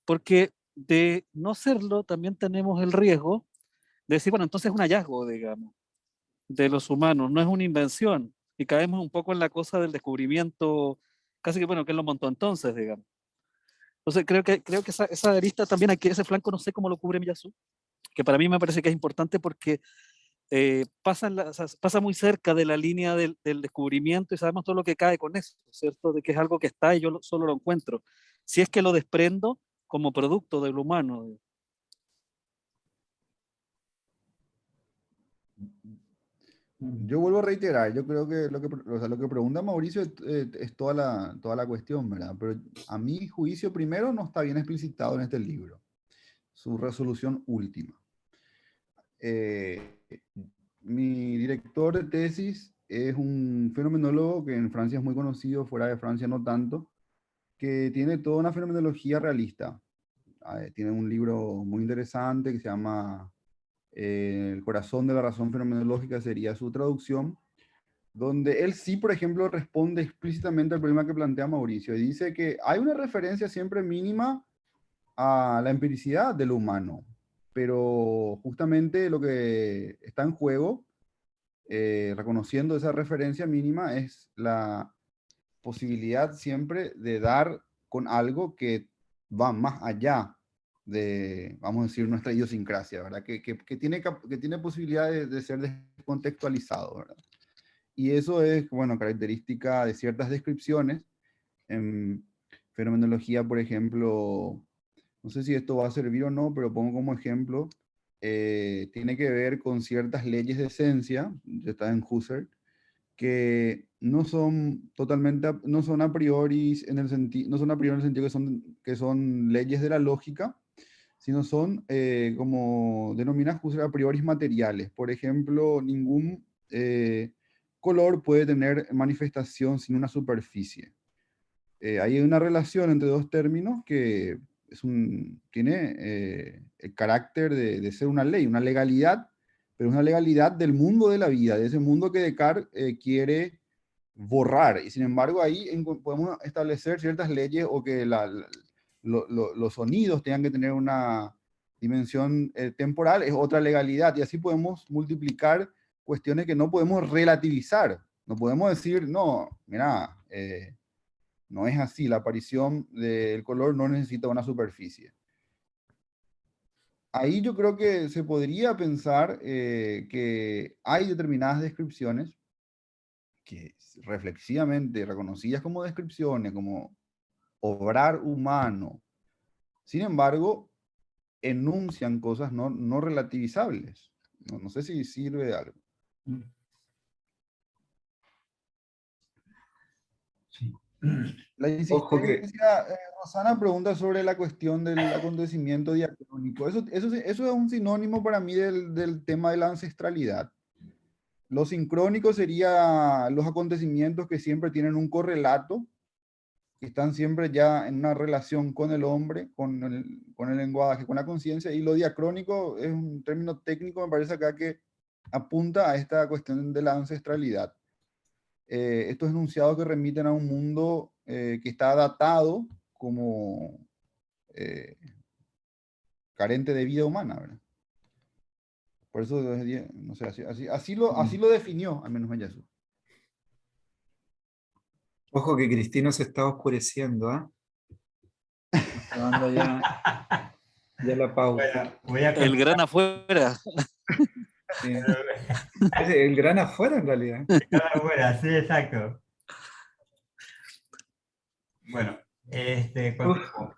Porque de no serlo, también tenemos el riesgo de decir, bueno, entonces es un hallazgo, digamos, de los humanos, no es una invención. Y caemos un poco en la cosa del descubrimiento, casi que, bueno, ¿quién lo montó entonces, digamos? Entonces creo que esa arista también aquí, ese flanco, no sé cómo lo cubre Miyazu, que para mí me parece que es importante porque o sea, pasa muy cerca de la línea del descubrimiento y sabemos todo lo que cae con eso, ¿cierto? De que es algo que está y yo solo lo encuentro. Si es que lo desprendo como producto del humano. Yo vuelvo a reiterar, yo creo que o sea, lo que pregunta Mauricio es toda la cuestión, ¿verdad? Pero a mi juicio, primero, no está bien explicitado en este libro, su resolución última. Mi director de tesis es un fenomenólogo que en Francia es muy conocido, fuera de Francia no tanto, que tiene toda una fenomenología realista. Tiene un libro muy interesante que se llama El corazón de la razón fenomenológica, sería su traducción, donde él sí, por ejemplo, responde explícitamente al problema que plantea Mauricio y dice que hay una referencia siempre mínima a la empiricidad de lo humano, pero justamente lo que está en juego, reconociendo esa referencia mínima, es la posibilidad siempre de dar con algo que va más allá de, vamos a decir, nuestra idiosincrasia, ¿verdad? Que tiene posibilidad de ser descontextualizado, ¿verdad? Y eso es, bueno, característica de ciertas descripciones. En fenomenología, por ejemplo, no sé si esto va a servir o no, pero pongo como ejemplo, tiene que ver con ciertas leyes de esencia, está en Husserl, que no son totalmente, no son a priori en el sentido, no son a priori en el sentido que son leyes de la lógica, sino son, como denomina Husserl, a priori materiales. Por ejemplo, ningún color puede tener manifestación sin una superficie. Hay una relación entre dos términos que tiene el carácter de ser una ley, una legalidad, pero una legalidad del mundo de la vida, de ese mundo que Descartes quiere borrar. Y sin embargo ahí podemos establecer ciertas leyes o que los sonidos tengan que tener una dimensión temporal, es otra legalidad. Y así podemos multiplicar cuestiones que no podemos relativizar. No podemos decir, no, mira, no es así, la aparición del color no necesita una superficie. Ahí yo creo que se podría pensar que hay determinadas descripciones que reflexivamente reconocidas como descripciones, como obrar humano, sin embargo, enuncian cosas no relativizables. No sé si sirve de algo. Sí. La Ojo que insistencia, Rosana pregunta sobre la cuestión del acontecimiento diacrónico. Eso es un sinónimo para mí del tema de la ancestralidad. Lo sincrónico sería los acontecimientos que siempre tienen un correlato, que están siempre ya en una relación con el hombre, con el lenguaje, con la conciencia, y lo diacrónico es un término técnico, me parece acá, que apunta a esta cuestión de la ancestralidad. Estos enunciados que remiten a un mundo que está datado como carente de vida humana, ¿verdad? Por eso, no sé, así lo definió, al menos Miyazu. Ojo que Cristino se está oscureciendo, ¿ah? Acabando ya la pausa. Bueno, voy a El gran afuera. Sí. Es el gran afuera en realidad. Bueno, sí, exacto. Bueno, continúo.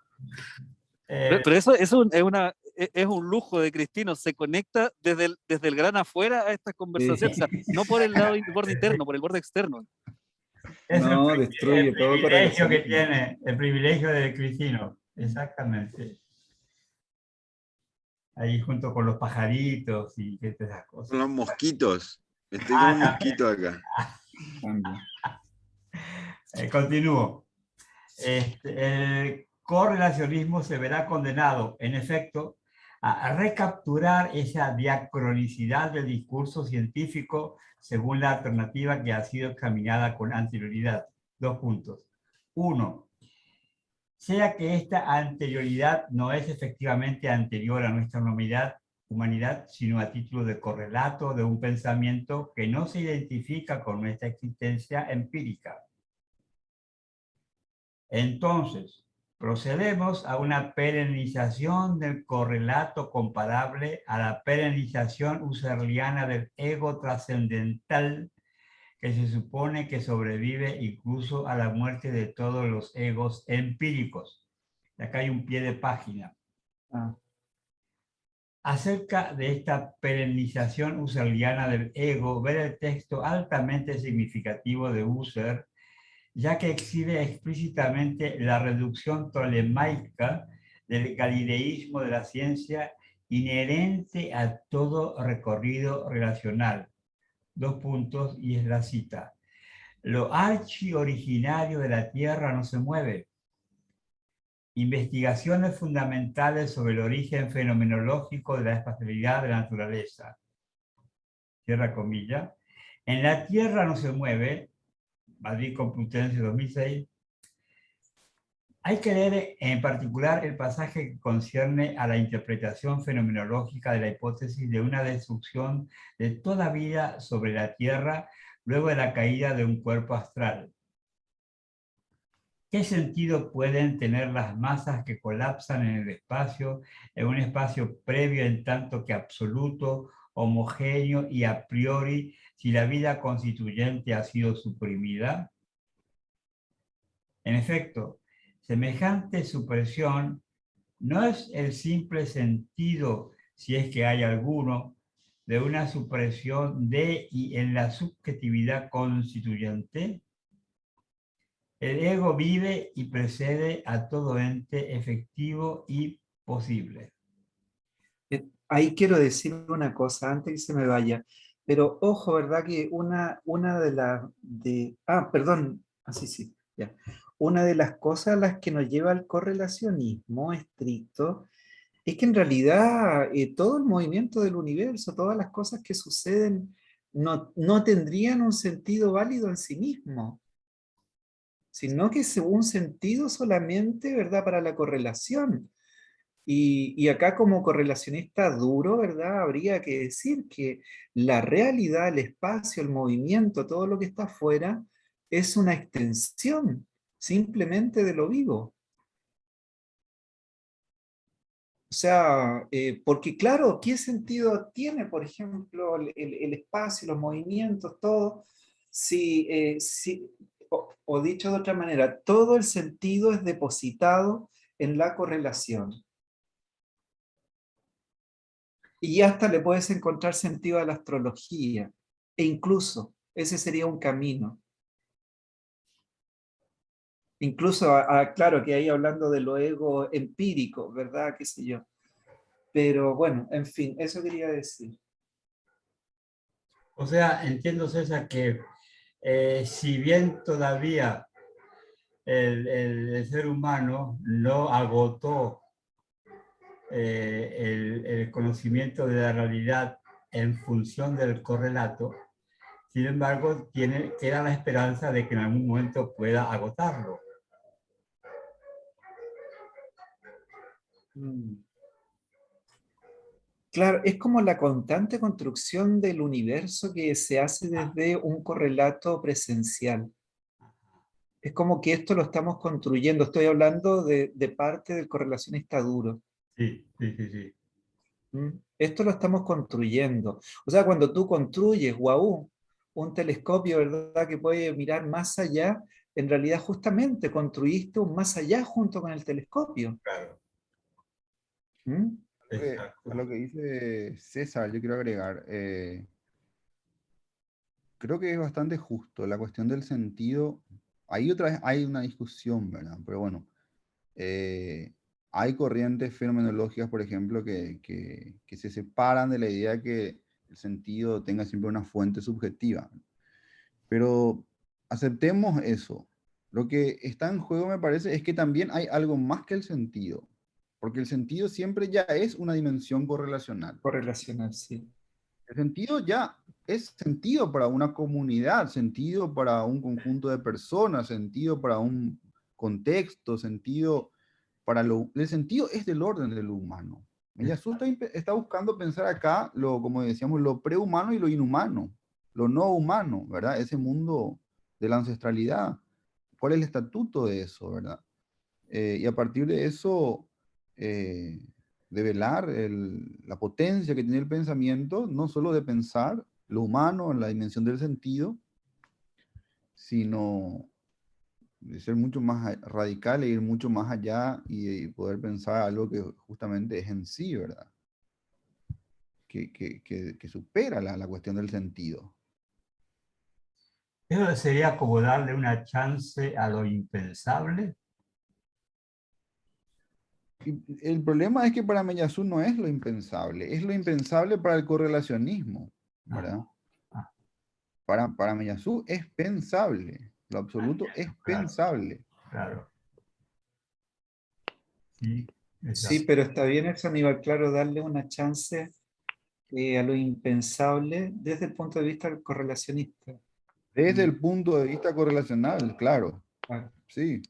Pero eso es un lujo de Cristino, se conecta desde el gran afuera a estas conversaciones, o sea, no por el borde interno, por el borde externo. Es No, el destruye todo privilegio que correlacionismo. tiene, el privilegio de Cristino, exactamente. Ahí junto con los pajaritos y esas Con cosas. los mosquitos. Estoy con un mosquito acá. También. Continúo. El correlacionismo se verá condenado, en efecto, a recapturar esa diacronicidad del discurso científico según la alternativa que ha sido examinada con anterioridad. 2 puntos. 1. Sea que esta anterioridad no es efectivamente anterior a nuestra humanidad, sino a título de correlato de un pensamiento que no se identifica con nuestra existencia empírica. Entonces, procedemos a una perennización del correlato comparable a la perennización husserliana del ego trascendental que se supone que sobrevive incluso a la muerte de todos los egos empíricos. Y acá hay un pie de página. Ah, Acerca de esta perennización husserliana del ego, ver el texto altamente significativo de Husserl, ya que exhibe explícitamente la reducción tolemaica del galileísmo de la ciencia inherente a todo recorrido relacional. 2 puntos y es la cita. Lo archi originario de la Tierra no se mueve. Investigaciones fundamentales sobre el origen fenomenológico de la espacialidad de la naturaleza. Cierra comilla. En la Tierra no se mueve, Madrid Complutense 2006. Hay que leer en particular el pasaje que concierne a la interpretación fenomenológica de la hipótesis de una destrucción de toda vida sobre la Tierra luego de la caída de un cuerpo astral. ¿Qué sentido pueden tener las masas que colapsan en el espacio, en un espacio previo en tanto que absoluto, homogéneo y a priori, si la vida constituyente ha sido suprimida? En efecto, semejante supresión no es el simple sentido, si es que hay alguno, de una supresión de y en la subjetividad constituyente. El ego vive y precede a todo ente efectivo y posible. Ahí quiero decir una cosa antes que se me vaya, pero ojo, ¿verdad? Que una de las... perdón, así sí, ya. Una de las cosas a las que nos lleva al correlacionismo estricto es que en realidad todo el movimiento del universo, todas las cosas que suceden, no tendrían un sentido válido en sí mismo, sino que es un sentido solamente, ¿verdad?, para la correlación. Y acá como correlacionista duro, ¿verdad? Habría que decir que la realidad, el espacio, el movimiento, todo lo que está afuera, es una extensión simplemente de lo vivo. O sea, porque claro, ¿qué sentido tiene, por ejemplo, el espacio, los movimientos, todo? O dicho de otra manera, todo el sentido es depositado en la correlación. Y hasta le puedes encontrar sentido a la astrología. E incluso, ese sería un camino. Incluso, claro, que ahí hablando de lo ego empírico, ¿verdad? Qué sé yo. Pero bueno, en fin, eso quería decir. O sea, entiendo, César, que si bien todavía el ser humano no agotó el conocimiento de la realidad en función del correlato, sin embargo, queda la esperanza de que en algún momento pueda agotarlo. Claro, es como la constante construcción del universo que se hace desde un correlato presencial. Es como que esto lo estamos construyendo. Estoy hablando de parte del correlacionista duro. Sí, sí, sí, sí. Esto lo estamos construyendo. O sea, cuando tú construyes, wow, un telescopio, ¿verdad? Que puede mirar más allá, en realidad justamente construiste un más allá junto con el telescopio. Claro, ¿Mm? A lo que dice César, yo quiero agregar, creo que es bastante justo la cuestión del sentido. Ahí otra vez hay una discusión, ¿verdad? Pero bueno, hay corrientes fenomenológicas, por ejemplo, que se separan de la idea de que el sentido tenga siempre una fuente subjetiva. Pero aceptemos eso. Lo que está en juego, me parece, es que también hay algo más que el sentido, porque el sentido siempre ya es una dimensión correlacional. Correlacional, sí. El sentido ya es sentido para una comunidad, sentido para un conjunto de personas, sentido para un contexto, sentido para lo... El sentido es del orden de lo humano. Jesús está buscando pensar acá, como decíamos, lo prehumano y lo inhumano, lo no humano, ¿verdad? Ese mundo de la ancestralidad. ¿Cuál es el estatuto de eso, verdad? Y a partir de eso, develar la potencia que tiene el pensamiento, no solo de pensar lo humano en la dimensión del sentido, sino de ser mucho más radical e ir mucho más allá y poder pensar algo que justamente es en sí, ¿verdad? Que supera la cuestión del sentido. Eso sería como darle una chance a lo impensable. Y el problema es que para Meillassoux no es lo impensable, es lo impensable para el correlacionismo, ¿verdad? Ah, Para Meillassoux es pensable, lo absoluto es claro, pensable. claro. Sí, Sí, exacto. pero está bien eso, Aníbal, claro, darle una chance a lo impensable desde el punto de vista del correlacionista. Desde el punto de vista correlacional, claro, Claro. sí.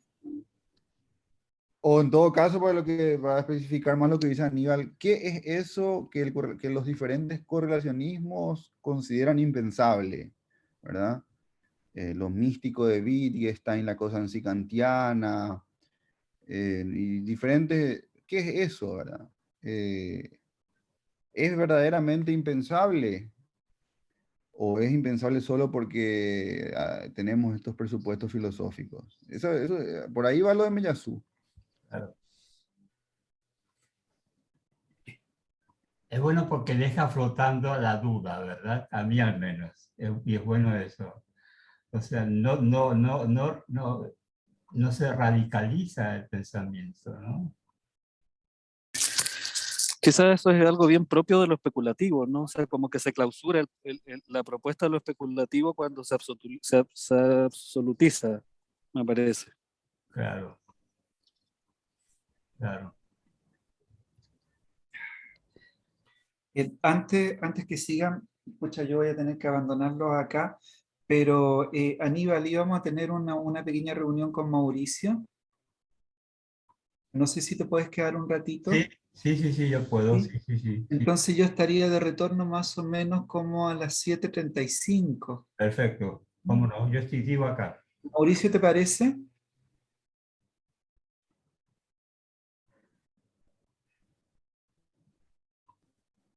O en todo caso, para especificar más lo que dice Aníbal, ¿qué es eso que los diferentes correlacionismos consideran impensable? ¿Verdad? Lo místico de Wittgenstein, la cosa en sí kantiana, y diferentes, ¿qué es eso, verdad? ¿Es verdaderamente impensable? ¿O es impensable solo porque tenemos estos presupuestos filosóficos? Por ahí va lo de Meillassoux. Claro. Es bueno porque deja flotando la duda, ¿verdad? A mí al menos. Y es bueno eso. O sea, no se radicaliza el pensamiento, ¿no? Quizás eso es algo bien propio de lo especulativo, ¿no? O sea, como que se clausura la propuesta de lo especulativo cuando se absolutiza, me parece. Claro, claro. Antes que sigan, pucha, yo voy a tener que abandonarlos acá, pero Aníbal, íbamos a tener una pequeña reunión con Mauricio. No sé si te puedes quedar un ratito. Sí, yo puedo, ¿Sí? sí. Entonces yo estaría de retorno más o menos como a las 7:35. Perfecto. ¿Cómo no? Yo estoy vivo acá. Mauricio, ¿te parece?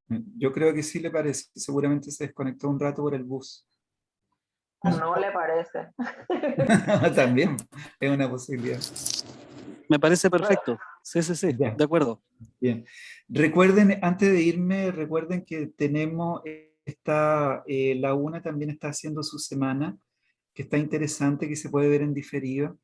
Yo creo que sí le parece. Seguramente se desconectó un rato por el bus. No le parece. También es una posibilidad. Me parece perfecto. Sí, Ya, de acuerdo. bien. Recuerden, antes de irme, recuerden que tenemos la UNA también está haciendo su semana, que está interesante, que se puede ver en diferido.